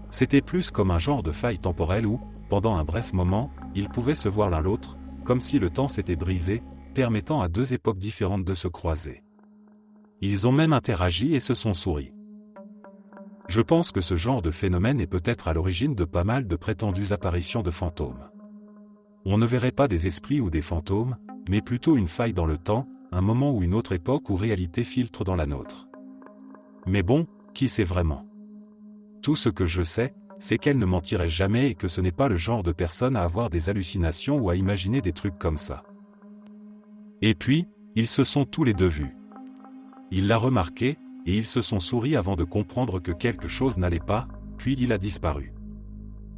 C'était plus comme un genre de faille temporelle où, pendant un bref moment, ils pouvaient se voir l'un l'autre, comme si le temps s'était brisé, permettant à deux époques différentes de se croiser. Ils ont même interagi et se sont souris. Je pense que ce genre de phénomène est peut-être à l'origine de pas mal de prétendues apparitions de fantômes. On ne verrait pas des esprits ou des fantômes, mais plutôt une faille dans le temps, un moment ou une autre époque où réalité filtre dans la nôtre. Mais bon, qui sait vraiment? Tout ce que je sais, c'est qu'elle ne mentirait jamais et que ce n'est pas le genre de personne à avoir des hallucinations ou à imaginer des trucs comme ça. Et puis, ils se sont tous les deux vus. Il l'a remarqué, et ils se sont souris avant de comprendre que quelque chose n'allait pas, puis il a disparu.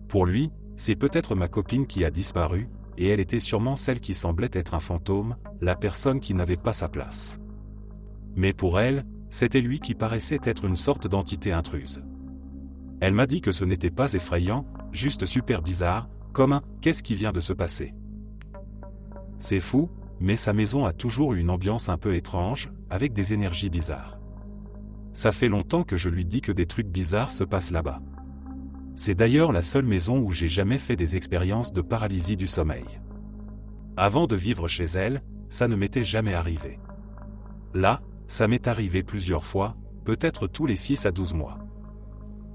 Pour lui, c'est peut-être ma copine qui a disparu, et elle était sûrement celle qui semblait être un fantôme, la personne qui n'avait pas sa place. Mais pour elle, c'était lui qui paraissait être une sorte d'entité intruse. Elle m'a dit que ce n'était pas effrayant, juste super bizarre, comme un « qu'est-ce qui vient de se passer ?» C'est fou, mais sa maison a toujours eu une ambiance un peu étrange, avec des énergies bizarres. Ça fait longtemps que je lui dis que des trucs bizarres se passent là-bas. C'est d'ailleurs la seule maison où j'ai jamais fait des expériences de paralysie du sommeil. Avant de vivre chez elle, ça ne m'était jamais arrivé. Là, Ça m'est arrivé plusieurs fois, peut-être tous les 6 à 12 mois.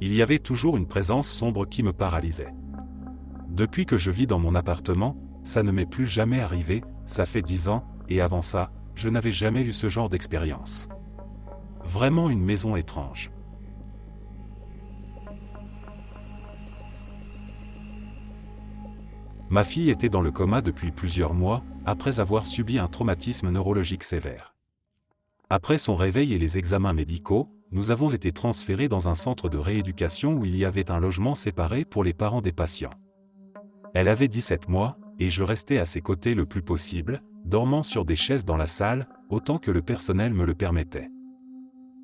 Il y avait toujours une présence sombre qui me paralysait. Depuis que je vis dans mon appartement, ça ne m'est plus jamais arrivé, ça fait 10 ans, et avant ça, je n'avais jamais eu ce genre d'expérience. Vraiment une maison étrange. Ma fille était dans le coma depuis plusieurs mois, après avoir subi un traumatisme neurologique sévère. Après son réveil et les examens médicaux, nous avons été transférés dans un centre de rééducation où il y avait un logement séparé pour les parents des patients. Elle avait 17 mois, et je restais à ses côtés le plus possible, dormant sur des chaises dans la salle, autant que le personnel me le permettait.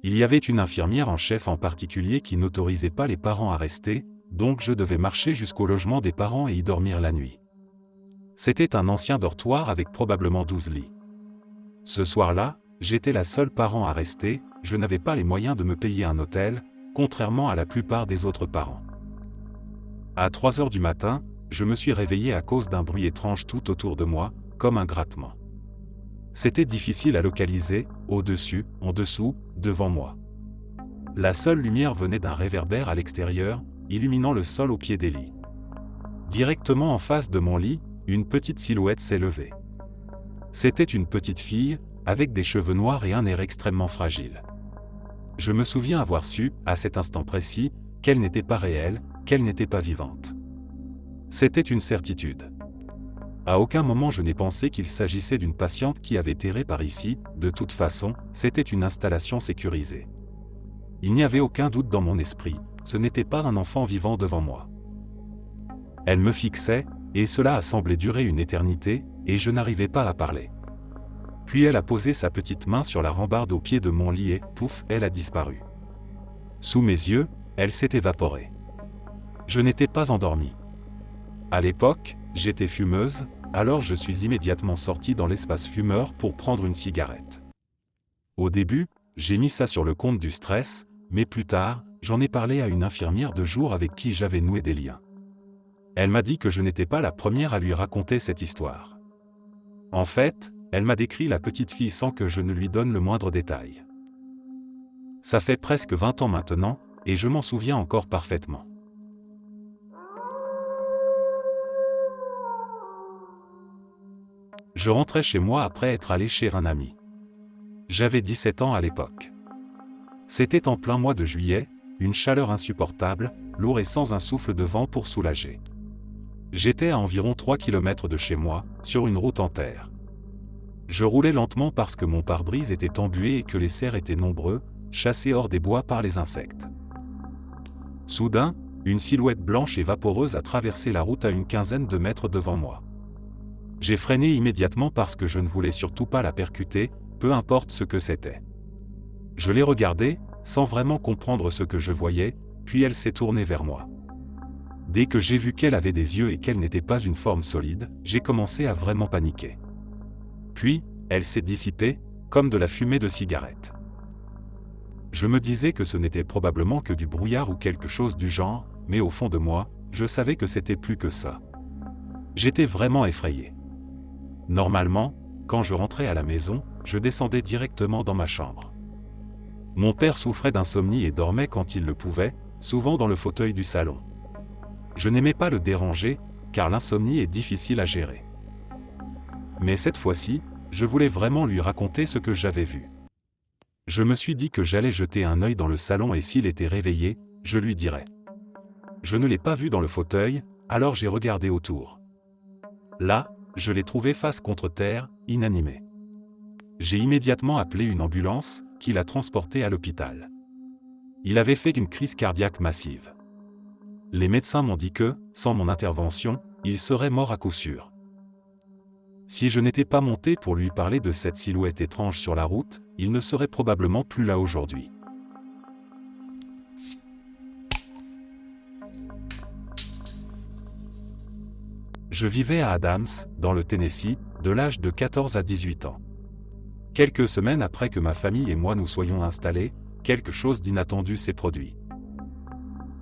Il y avait une infirmière en chef en particulier qui n'autorisait pas les parents à rester, donc je devais marcher jusqu'au logement des parents et y dormir la nuit. C'était un ancien dortoir avec probablement 12 lits. Ce soir-là, j'étais la seule parent à rester, je n'avais pas les moyens de me payer un hôtel, contrairement à la plupart des autres parents. À 3 heures du matin, je me suis réveillé à cause d'un bruit étrange tout autour de moi, comme un grattement. C'était difficile à localiser, au-dessus, en dessous, devant moi. La seule lumière venait d'un réverbère à l'extérieur, illuminant le sol au pied des lits. Directement en face de mon lit, une petite silhouette s'est levée. C'était une petite fille, avec des cheveux noirs et un air extrêmement fragile. Je me souviens avoir su, à cet instant précis, qu'elle n'était pas réelle, qu'elle n'était pas vivante. C'était une certitude. À aucun moment je n'ai pensé qu'il s'agissait d'une patiente qui avait erré par ici, de toute façon, c'était une installation sécurisée. Il n'y avait aucun doute dans mon esprit, ce n'était pas un enfant vivant devant moi. Elle me fixait, et cela a semblé durer une éternité, et je n'arrivais pas à parler. Puis elle a posé sa petite main sur la rambarde au pied de mon lit et, pouf, elle a disparu. Sous mes yeux, elle s'est évaporée. Je n'étais pas endormi. À l'époque, j'étais fumeuse, alors je suis immédiatement sorti dans l'espace fumeur pour prendre une cigarette. Au début, j'ai mis ça sur le compte du stress, mais plus tard, j'en ai parlé à une infirmière de jour avec qui j'avais noué des liens. Elle m'a dit que je n'étais pas la première à lui raconter cette histoire. En fait, elle m'a décrit la petite fille sans que je ne lui donne le moindre détail. Ça fait presque 20 ans maintenant, et je m'en souviens encore parfaitement. Je rentrais chez moi après être allé chez un ami. J'avais 17 ans à l'époque. C'était en plein mois de juillet, une chaleur insupportable, lourd et sans un souffle de vent pour soulager. J'étais à environ 3 km de chez moi, sur une route en terre. Je roulais lentement parce que mon pare-brise était embué et que les cerfs étaient nombreux, chassés hors des bois par les insectes. Soudain, une silhouette blanche et vaporeuse a traversé la route à une quinzaine de mètres devant moi. J'ai freiné immédiatement parce que je ne voulais surtout pas la percuter, peu importe ce que c'était. Je l'ai regardée, sans vraiment comprendre ce que je voyais, puis elle s'est tournée vers moi. Dès que j'ai vu qu'elle avait des yeux et qu'elle n'était pas une forme solide, j'ai commencé à vraiment paniquer. Puis, elle s'est dissipée, comme de la fumée de cigarette. Je me disais que ce n'était probablement que du brouillard ou quelque chose du genre, mais au fond de moi, je savais que c'était plus que ça. J'étais vraiment effrayé. Normalement, quand je rentrais à la maison, je descendais directement dans ma chambre. Mon père souffrait d'insomnie et dormait quand il le pouvait, souvent dans le fauteuil du salon. Je n'aimais pas le déranger, car l'insomnie est difficile à gérer. Mais cette fois-ci, je voulais vraiment lui raconter ce que j'avais vu. Je me suis dit que j'allais jeter un œil dans le salon et s'il était réveillé, je lui dirais. Je ne l'ai pas vu dans le fauteuil, alors j'ai regardé autour. Là, je l'ai trouvé face contre terre, inanimé. J'ai immédiatement appelé une ambulance, qui l'a transporté à l'hôpital. Il avait fait une crise cardiaque massive. Les médecins m'ont dit que, sans mon intervention, il serait mort à coup sûr. Si je n'étais pas monté pour lui parler de cette silhouette étrange sur la route, il ne serait probablement plus là aujourd'hui. Je vivais à Adams, dans le Tennessee, de l'âge de 14 à 18 ans. Quelques semaines après que ma famille et moi nous soyons installés, quelque chose d'inattendu s'est produit.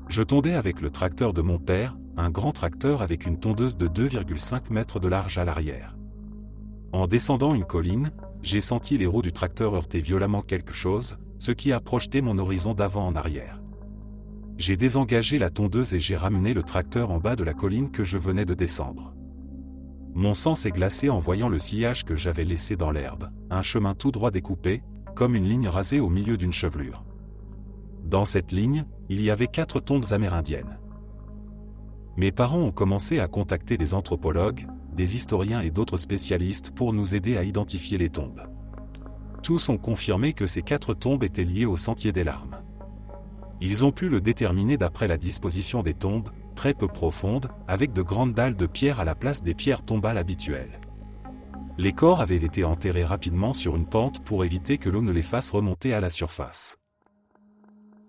Je tondais avec le tracteur de mon père, un grand tracteur avec une tondeuse de 2,5 mètres de large à l'arrière. En descendant une colline, j'ai senti les roues du tracteur heurter violemment quelque chose, ce qui a projeté mon horizon d'avant en arrière. J'ai désengagé la tondeuse et j'ai ramené le tracteur en bas de la colline que je venais de descendre. Mon sang s'est glacé en voyant le sillage que j'avais laissé dans l'herbe, un chemin tout droit découpé, comme une ligne rasée au milieu d'une chevelure. Dans cette ligne, il y avait 4 tombes amérindiennes. Mes parents ont commencé à contacter des anthropologues, des historiens et d'autres spécialistes pour nous aider à identifier les tombes. Tous ont confirmé que ces 4 tombes étaient liées au sentier des larmes. Ils ont pu le déterminer d'après la disposition des tombes, très peu profondes, avec de grandes dalles de pierre à la place des pierres tombales habituelles. Les corps avaient été enterrés rapidement sur une pente pour éviter que l'eau ne les fasse remonter à la surface.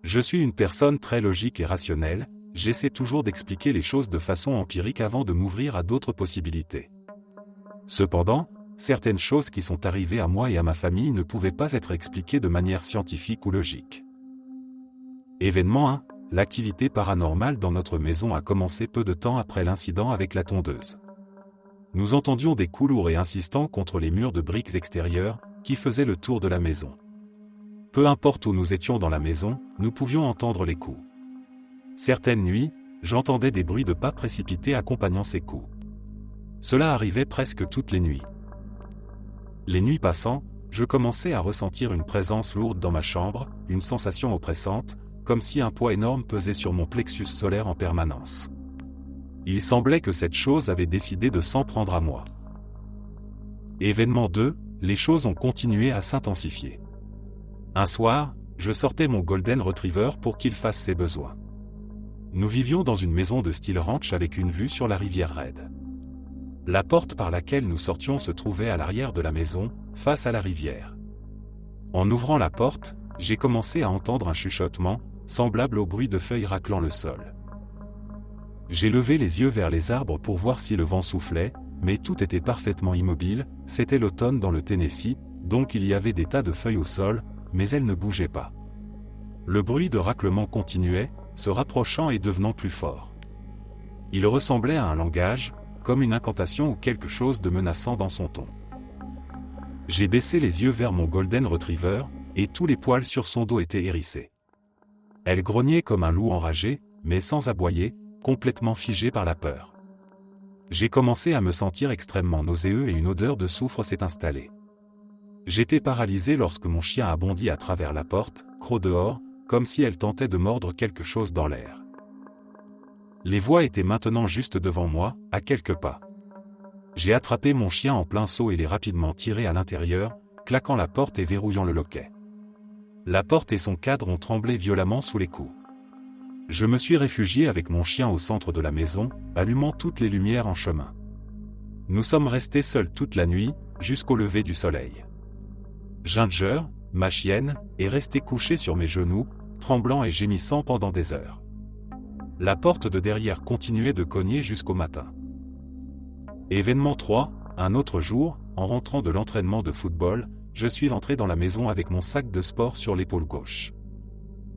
Je suis une personne très logique et rationnelle, j'essaie toujours d'expliquer les choses de façon empirique avant de m'ouvrir à d'autres possibilités. Cependant, certaines choses qui sont arrivées à moi et à ma famille ne pouvaient pas être expliquées de manière scientifique ou logique. Événement 1. L'activité paranormale dans notre maison a commencé peu de temps après l'incident avec la tondeuse. Nous entendions des coups lourds et insistants contre les murs de briques extérieurs, qui faisaient le tour de la maison. Peu importe où nous étions dans la maison, nous pouvions entendre les coups. Certaines nuits, j'entendais des bruits de pas précipités accompagnant ces coups. Cela arrivait presque toutes les nuits. Les nuits passant, je commençais à ressentir une présence lourde dans ma chambre, une sensation oppressante, comme si un poids énorme pesait sur mon plexus solaire en permanence. Il semblait que cette chose avait décidé de s'en prendre à moi. Événement 2, les choses ont continué à s'intensifier. Un soir, je sortais mon Golden Retriever pour qu'il fasse ses besoins. Nous vivions dans une maison de style ranch avec une vue sur la rivière Red. La porte par laquelle nous sortions se trouvait à l'arrière de la maison, face à la rivière. En ouvrant la porte, j'ai commencé à entendre un chuchotement, semblable au bruit de feuilles raclant le sol. J'ai levé les yeux vers les arbres pour voir si le vent soufflait, mais tout était parfaitement immobile, c'était l'automne dans le Tennessee, donc il y avait des tas de feuilles au sol, mais elles ne bougeaient pas. Le bruit de raclement continuait, se rapprochant et devenant plus fort. Il ressemblait à un langage, comme une incantation ou quelque chose de menaçant dans son ton. J'ai baissé les yeux vers mon Golden Retriever, et tous les poils sur son dos étaient hérissés. Elle grognait comme un loup enragé, mais sans aboyer, complètement figée par la peur. J'ai commencé à me sentir extrêmement nauséeux et une odeur de soufre s'est installée. J'étais paralysé lorsque mon chien a bondi à travers la porte, croc dehors, comme si elle tentait de mordre quelque chose dans l'air. Les voix étaient maintenant juste devant moi, à quelques pas. J'ai attrapé mon chien en plein saut et l'ai rapidement tiré à l'intérieur, claquant la porte et verrouillant le loquet. La porte et son cadre ont tremblé violemment sous les coups. Je me suis réfugié avec mon chien au centre de la maison, allumant toutes les lumières en chemin. Nous sommes restés seuls toute la nuit, jusqu'au lever du soleil. Ginger, ma chienne, est restée couchée sur mes genoux, tremblant et gémissant pendant des heures. La porte de derrière continuait de cogner jusqu'au matin. Événement 3, un autre jour, en rentrant de l'entraînement de football, je suis entré dans la maison avec mon sac de sport sur l'épaule gauche.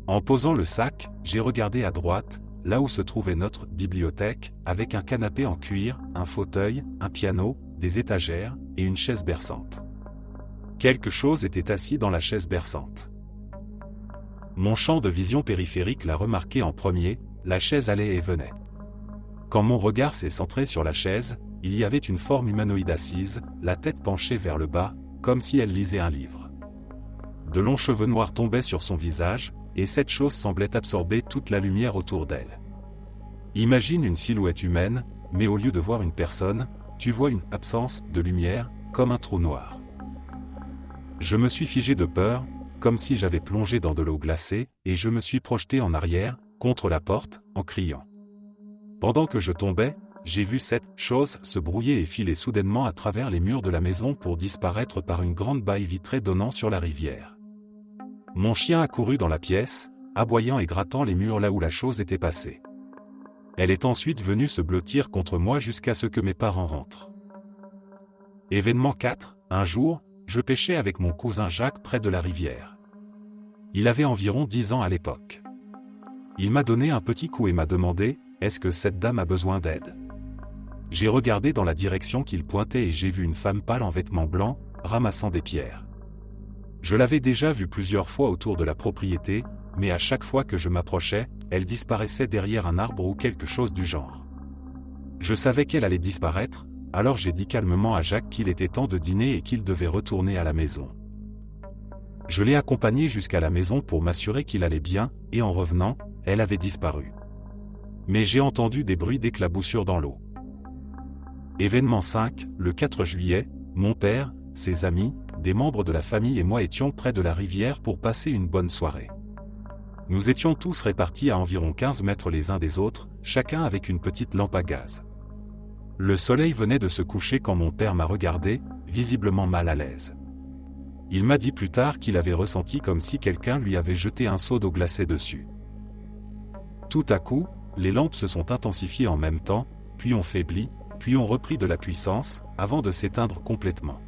En posant le sac, j'ai regardé à droite, là où se trouvait notre bibliothèque, avec un canapé en cuir, un fauteuil, un piano, des étagères, et une chaise berçante. Quelque chose était assis dans la chaise berçante. Mon champ de vision périphérique l'a remarqué en premier, la chaise allait et venait. Quand mon regard s'est centré sur la chaise, il y avait une forme humanoïde assise, la tête penchée vers le bas, comme si elle lisait un livre. De longs cheveux noirs tombaient sur son visage, et cette chose semblait absorber toute la lumière autour d'elle. Imagine une silhouette humaine, mais au lieu de voir une personne, tu vois une absence de lumière, comme un trou noir. Je me suis figé de peur, comme si j'avais plongé dans de l'eau glacée, et je me suis projeté en arrière, contre la porte, en criant. Pendant que je tombais, j'ai vu cette chose se brouiller et filer soudainement à travers les murs de la maison pour disparaître par une grande baille vitrée donnant sur la rivière. Mon chien a couru dans la pièce, aboyant et grattant les murs là où la chose était passée. Elle est ensuite venue se blottir contre moi jusqu'à ce que mes parents rentrent. Événement 4, un jour, je pêchais avec mon cousin Jacques près de la rivière. Il avait environ 10 ans à l'époque. Il m'a donné un petit coup et m'a demandé « Est-ce que cette dame a besoin d'aide ?» J'ai regardé dans la direction qu'il pointait et j'ai vu une femme pâle en vêtements blancs, ramassant des pierres. Je l'avais déjà vue plusieurs fois autour de la propriété, mais à chaque fois que je m'approchais, elle disparaissait derrière un arbre ou quelque chose du genre. Je savais qu'elle allait disparaître, alors j'ai dit calmement à Jacques qu'il était temps de dîner et qu'il devait retourner à la maison. Je l'ai accompagné jusqu'à la maison pour m'assurer qu'il allait bien, et en revenant, elle avait disparu. Mais j'ai entendu des bruits d'éclaboussures dans l'eau. Événement 5, le 4 juillet, mon père, ses amis, des membres de la famille et moi étions près de la rivière pour passer une bonne soirée. Nous étions tous répartis à environ 15 mètres les uns des autres, chacun avec une petite lampe à gaz. Le soleil venait de se coucher quand mon père m'a regardé, visiblement mal à l'aise. Il m'a dit plus tard qu'il avait ressenti comme si quelqu'un lui avait jeté un seau d'eau glacée dessus. Tout à coup, les lampes se sont intensifiées en même temps, puis ont faibli, puis ont repris de la puissance, avant de s'éteindre complètement.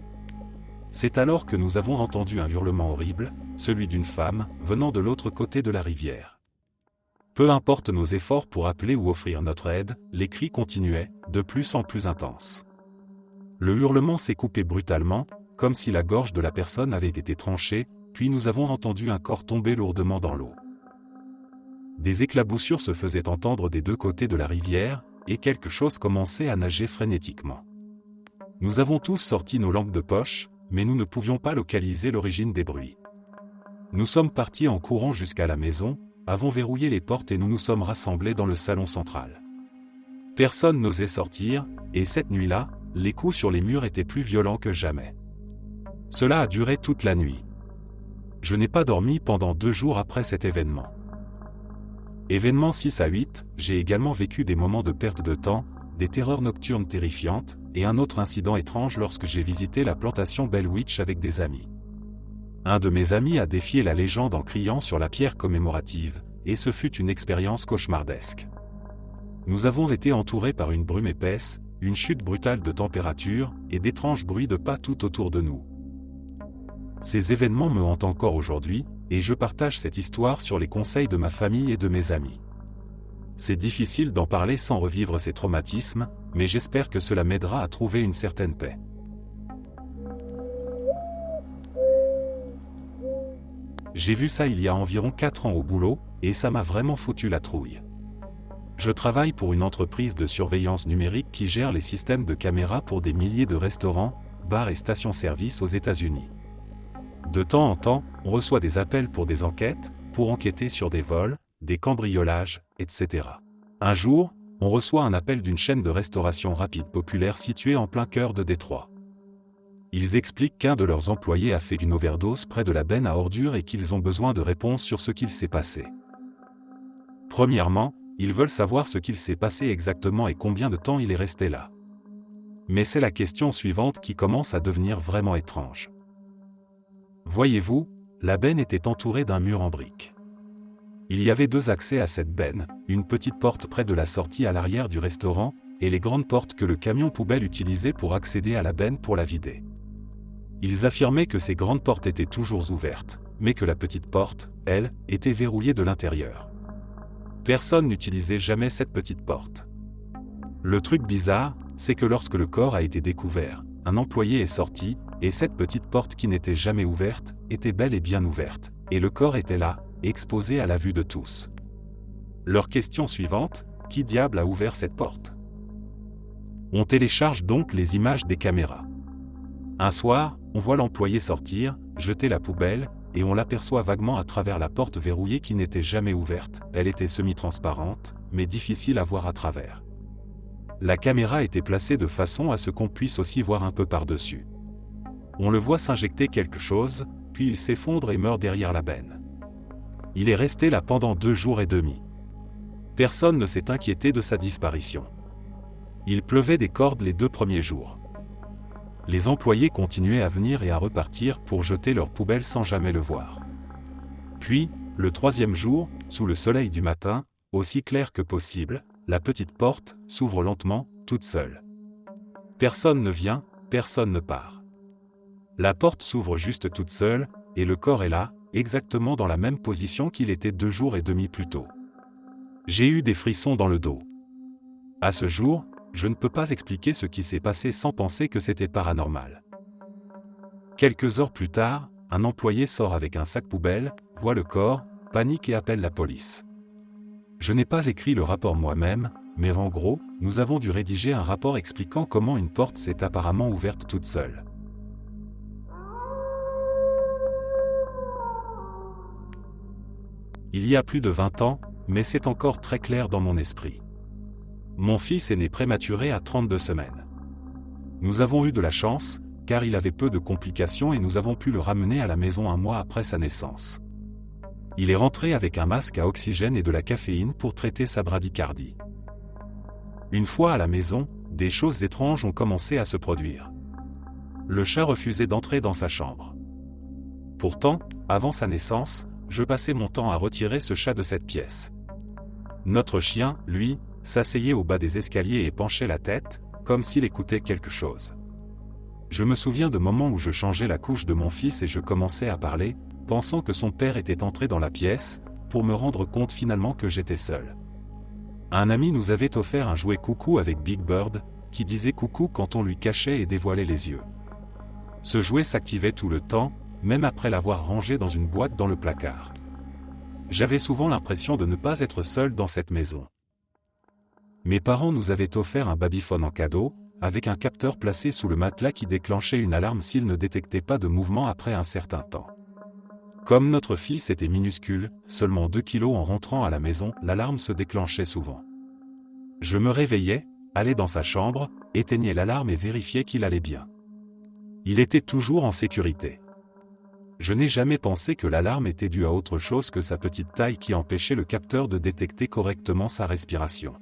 C'est alors que nous avons entendu un hurlement horrible, celui d'une femme, venant de l'autre côté de la rivière. Peu importe nos efforts pour appeler ou offrir notre aide, les cris continuaient, de plus en plus intenses. Le hurlement s'est coupé brutalement, comme si la gorge de la personne avait été tranchée, puis nous avons entendu un corps tomber lourdement dans l'eau. Des éclaboussures se faisaient entendre des deux côtés de la rivière, et quelque chose commençait à nager frénétiquement. Nous avons tous sorti nos lampes de poche, mais nous ne pouvions pas localiser l'origine des bruits. Nous sommes partis en courant jusqu'à la maison, avons verrouillé les portes et nous nous sommes rassemblés dans le salon central. Personne n'osait sortir, et cette nuit-là, les coups sur les murs étaient plus violents que jamais. Cela a duré toute la nuit. Je n'ai pas dormi pendant 2 jours après cet événement. Événement 6 à 8, j'ai également vécu des moments de perte de temps, des terreurs nocturnes terrifiantes, et un autre incident étrange lorsque j'ai visité la plantation Bell Witch avec des amis. Un de mes amis a défié la légende en criant sur la pierre commémorative, et ce fut une expérience cauchemardesque. Nous avons été entourés par une brume épaisse, une chute brutale de température, et d'étranges bruits de pas tout autour de nous. Ces événements me hantent encore aujourd'hui, et je partage cette histoire sur les conseils de ma famille et de mes amis. C'est difficile d'en parler sans revivre ces traumatismes, mais j'espère que cela m'aidera à trouver une certaine paix. J'ai vu ça il y a environ 4 ans au boulot, et ça m'a vraiment foutu la trouille. Je travaille pour une entreprise de surveillance numérique qui gère les systèmes de caméras pour des milliers de restaurants, bars et stations-service aux États-Unis. De temps en temps, on reçoit des appels pour des enquêtes, pour enquêter sur des vols, des cambriolages, etc. Un jour, on reçoit un appel d'une chaîne de restauration rapide populaire située en plein cœur de Détroit. Ils expliquent qu'un de leurs employés a fait une overdose près de la benne à ordures et qu'ils ont besoin de réponses sur ce qu'il s'est passé. Premièrement, ils veulent savoir ce qu'il s'est passé exactement et combien de temps il est resté là. Mais c'est la question suivante qui commence à devenir vraiment étrange. Voyez-vous, la benne était entourée d'un mur en briques. Il y avait 2 accès à cette benne, une petite porte près de la sortie à l'arrière du restaurant, et les grandes portes que le camion poubelle utilisait pour accéder à la benne pour la vider. Ils affirmaient que ces grandes portes étaient toujours ouvertes, mais que la petite porte, elle, était verrouillée de l'intérieur. Personne n'utilisait jamais cette petite porte. Le truc bizarre, c'est que lorsque le corps a été découvert, un employé est sorti, et cette petite porte qui n'était jamais ouverte, était bel et bien ouverte, et le corps était là, exposé à la vue de tous. Leur question suivante, qui diable a ouvert cette porte? On télécharge donc les images des caméras. Un soir, on voit l'employé sortir, jeter la poubelle, et on l'aperçoit vaguement à travers la porte verrouillée qui n'était jamais ouverte. Elle était semi-transparente, mais difficile à voir à travers. La caméra était placée de façon à ce qu'on puisse aussi voir un peu par-dessus. On le voit s'injecter quelque chose, puis il s'effondre et meurt derrière la benne. Il est resté là pendant 2 jours et demi. Personne ne s'est inquiété de sa disparition. Il pleuvait des cordes les 2 premiers jours. Les employés continuaient à venir et à repartir pour jeter leurs poubelles sans jamais le voir. Puis, le 3e jour, sous le soleil du matin, aussi clair que possible, la petite porte s'ouvre lentement, toute seule. Personne ne vient, personne ne part. La porte s'ouvre juste toute seule, et le corps est là, exactement dans la même position qu'il était 2 jours et demi plus tôt. J'ai eu des frissons dans le dos. À ce jour, je ne peux pas expliquer ce qui s'est passé sans penser que c'était paranormal. Quelques heures plus tard, un employé sort avec un sac poubelle, voit le corps, panique et appelle la police. Je n'ai pas écrit le rapport moi-même, mais en gros, nous avons dû rédiger un rapport expliquant comment une porte s'est apparemment ouverte toute seule. Il y a plus de 20 ans, mais c'est encore très clair dans mon esprit. Mon fils est né prématuré à 32 semaines. Nous avons eu de la chance, car il avait peu de complications et nous avons pu le ramener à la maison un mois après sa naissance. Il est rentré avec un masque à oxygène et de la caféine pour traiter sa bradycardie. Une fois à la maison, des choses étranges ont commencé à se produire. Le chat refusait d'entrer dans sa chambre. Pourtant, avant sa naissance, je passais mon temps à retirer ce chat de cette pièce. Notre chien, lui, s'asseyait au bas des escaliers et penchait la tête, comme s'il écoutait quelque chose. Je me souviens de moments où je changeais la couche de mon fils et je commençais à parler, pensant que son père était entré dans la pièce, pour me rendre compte finalement que j'étais seul. Un ami nous avait offert un jouet coucou avec Big Bird, qui disait coucou quand on lui cachait et dévoilait les yeux. Ce jouet s'activait tout le temps, même après l'avoir rangé dans une boîte dans le placard. J'avais souvent l'impression de ne pas être seul dans cette maison. Mes parents nous avaient offert un babyphone en cadeau, avec un capteur placé sous le matelas qui déclenchait une alarme s'il ne détectait pas de mouvement après un certain temps. Comme notre fils était minuscule, seulement 2 kilos en rentrant à la maison, l'alarme se déclenchait souvent. Je me réveillais, allais dans sa chambre, éteignais l'alarme et vérifiais qu'il allait bien. Il était toujours en sécurité. Je n'ai jamais pensé que l'alarme était due à autre chose que sa petite taille qui empêchait le capteur de détecter correctement sa respiration.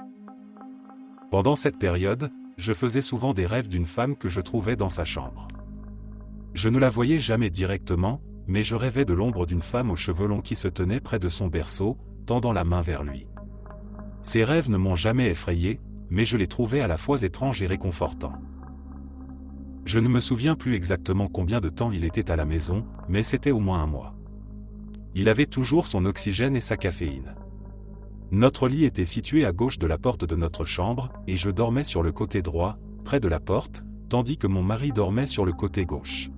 Pendant cette période, je faisais souvent des rêves d'une femme que je trouvais dans sa chambre. Je ne la voyais jamais directement, mais je rêvais de l'ombre d'une femme aux cheveux longs qui se tenait près de son berceau, tendant la main vers lui. Ces rêves ne m'ont jamais effrayé, mais je les trouvais à la fois étranges et réconfortants. Je ne me souviens plus exactement combien de temps il était à la maison, mais c'était au moins un mois. Il avait toujours son oxygène et sa caféine. Notre lit était situé à gauche de la porte de notre chambre, et je dormais sur le côté droit, près de la porte, tandis que mon mari dormait sur le côté gauche.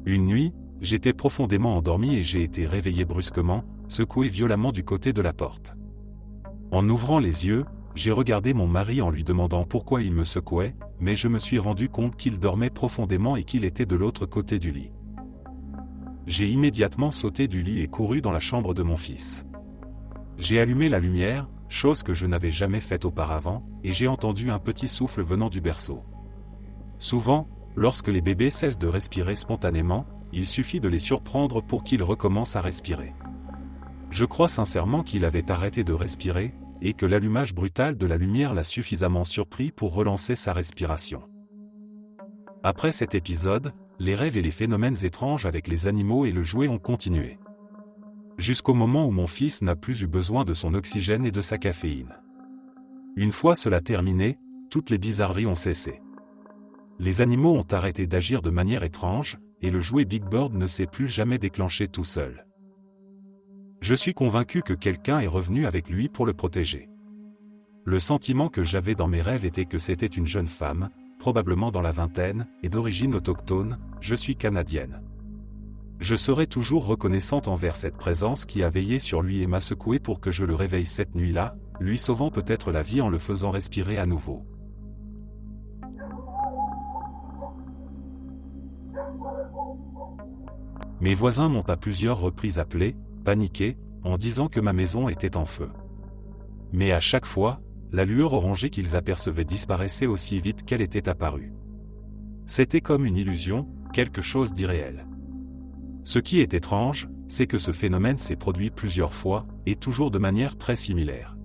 Une nuit, j'étais profondément endormi et j'ai été réveillé brusquement, secoué violemment du côté de la porte. En ouvrant les yeux, j'ai regardé mon mari en lui demandant pourquoi il me secouait, mais je me suis rendu compte qu'il dormait profondément et qu'il était de l'autre côté du lit. J'ai immédiatement sauté du lit et couru dans la chambre de mon fils. J'ai allumé la lumière, chose que je n'avais jamais faite auparavant, et j'ai entendu un petit souffle venant du berceau. Souvent, lorsque les bébés cessent de respirer spontanément, il suffit de les surprendre pour qu'ils recommencent à respirer. Je crois sincèrement qu'il avait arrêté de respirer, et que l'allumage brutal de la lumière l'a suffisamment surpris pour relancer sa respiration. Après cet épisode, les rêves et les phénomènes étranges avec les animaux et le jouet ont continué. Jusqu'au moment où mon fils n'a plus eu besoin de son oxygène et de sa caféine. Une fois cela terminé, toutes les bizarreries ont cessé. Les animaux ont arrêté d'agir de manière étrange, et le jouet Big Bird ne s'est plus jamais déclenché tout seul. Je suis convaincu que quelqu'un est revenu avec lui pour le protéger. Le sentiment que j'avais dans mes rêves était que c'était une jeune femme, probablement dans la vingtaine, et d'origine autochtone, je suis canadienne. Je serai toujours reconnaissante envers cette présence qui a veillé sur lui et m'a secoué pour que je le réveille cette nuit-là, lui sauvant peut-être la vie en le faisant respirer à nouveau. Mes voisins m'ont à plusieurs reprises appelé, paniqué, en disant que ma maison était en feu. Mais à chaque fois, la lueur orangée qu'ils apercevaient disparaissait aussi vite qu'elle était apparue. C'était comme une illusion, quelque chose d'irréel. Ce qui est étrange, c'est que ce phénomène s'est produit plusieurs fois, et toujours de manière très similaire.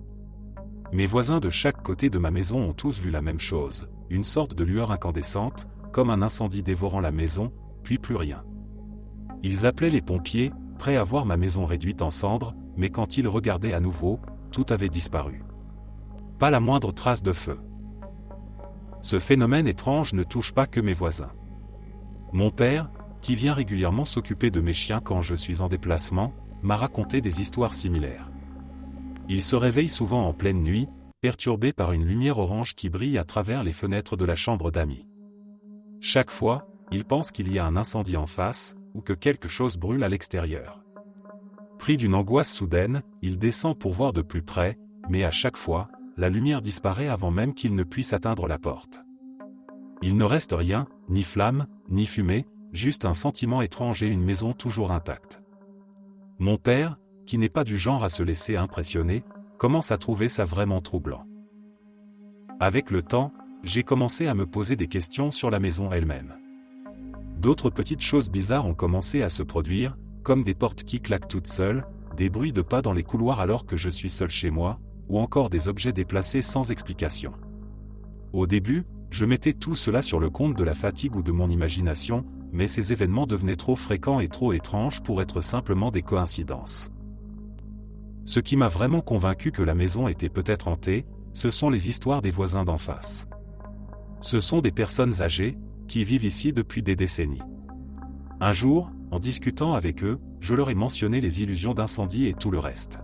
Mes voisins de chaque côté de ma maison ont tous vu la même chose, une sorte de lueur incandescente, comme un incendie dévorant la maison, puis plus rien. Ils appelaient les pompiers, prêts à voir ma maison réduite en cendres, mais quand ils regardaient à nouveau, tout avait disparu. Pas la moindre trace de feu. Ce phénomène étrange ne touche pas que mes voisins. Mon père, qui vient régulièrement s'occuper de mes chiens quand je suis en déplacement, m'a raconté des histoires similaires. Il se réveille souvent en pleine nuit, perturbé par une lumière orange qui brille à travers les fenêtres de la chambre d'amis. Chaque fois, il pense qu'il y a un incendie en face, ou que quelque chose brûle à l'extérieur. Pris d'une angoisse soudaine, il descend pour voir de plus près, mais à chaque fois, la lumière disparaît avant même qu'il ne puisse atteindre la porte. Il ne reste rien, ni flamme, ni fumée, juste un sentiment étrange et une maison toujours intacte. Mon père, qui n'est pas du genre à se laisser impressionner, commence à trouver ça vraiment troublant. Avec le temps, j'ai commencé à me poser des questions sur la maison elle-même. D'autres petites choses bizarres ont commencé à se produire, comme des portes qui claquent toutes seules, des bruits de pas dans les couloirs alors que je suis seul chez moi, ou encore des objets déplacés sans explication. Au début, je mettais tout cela sur le compte de la fatigue ou de mon imagination, mais ces événements devenaient trop fréquents et trop étranges pour être simplement des coïncidences. Ce qui m'a vraiment convaincu que la maison était peut-être hantée, ce sont les histoires des voisins d'en face. Ce sont des personnes âgées, qui vivent ici depuis des décennies. Un jour, en discutant avec eux, je leur ai mentionné les illusions d'incendie et tout le reste.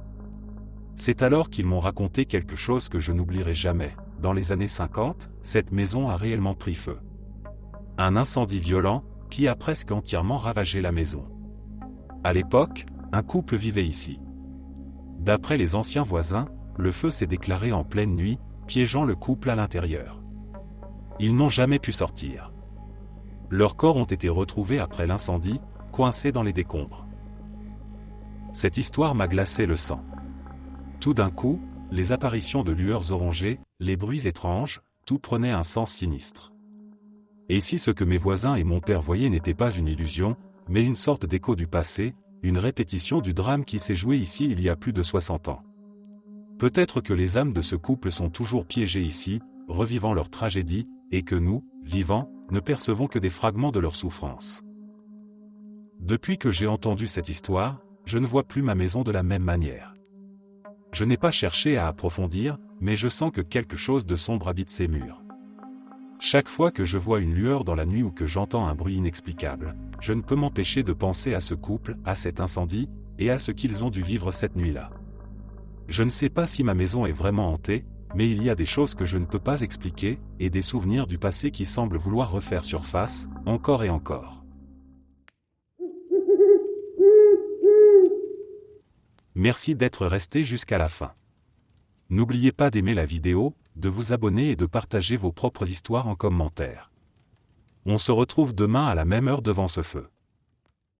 C'est alors qu'ils m'ont raconté quelque chose que je n'oublierai jamais. Dans les années 50, cette maison a réellement pris feu. Un incendie violent, qui a presque entièrement ravagé la maison. À l'époque, un couple vivait ici. D'après les anciens voisins, le feu s'est déclaré en pleine nuit, piégeant le couple à l'intérieur. Ils n'ont jamais pu sortir. Leurs corps ont été retrouvés après l'incendie, coincés dans les décombres. Cette histoire m'a glacé le sang. Tout d'un coup, les apparitions de lueurs orangées, les bruits étranges, tout prenait un sens sinistre. Et si ce que mes voisins et mon père voyaient n'était pas une illusion, mais une sorte d'écho du passé, une répétition du drame qui s'est joué ici il y a plus de 60 ans. Peut-être que les âmes de ce couple sont toujours piégées ici, revivant leur tragédie, et que nous, vivants, ne percevons que des fragments de leur souffrance. Depuis que j'ai entendu cette histoire, je ne vois plus ma maison de la même manière. Je n'ai pas cherché à approfondir, mais je sens que quelque chose de sombre habite ces murs. Chaque fois que je vois une lueur dans la nuit ou que j'entends un bruit inexplicable, je ne peux m'empêcher de penser à ce couple, à cet incendie, et à ce qu'ils ont dû vivre cette nuit-là. Je ne sais pas si ma maison est vraiment hantée, mais il y a des choses que je ne peux pas expliquer, et des souvenirs du passé qui semblent vouloir refaire surface, encore et encore. Merci d'être resté jusqu'à la fin. N'oubliez pas d'aimer la vidéo, de vous abonner et de partager vos propres histoires en commentaire. On se retrouve demain à la même heure devant ce feu.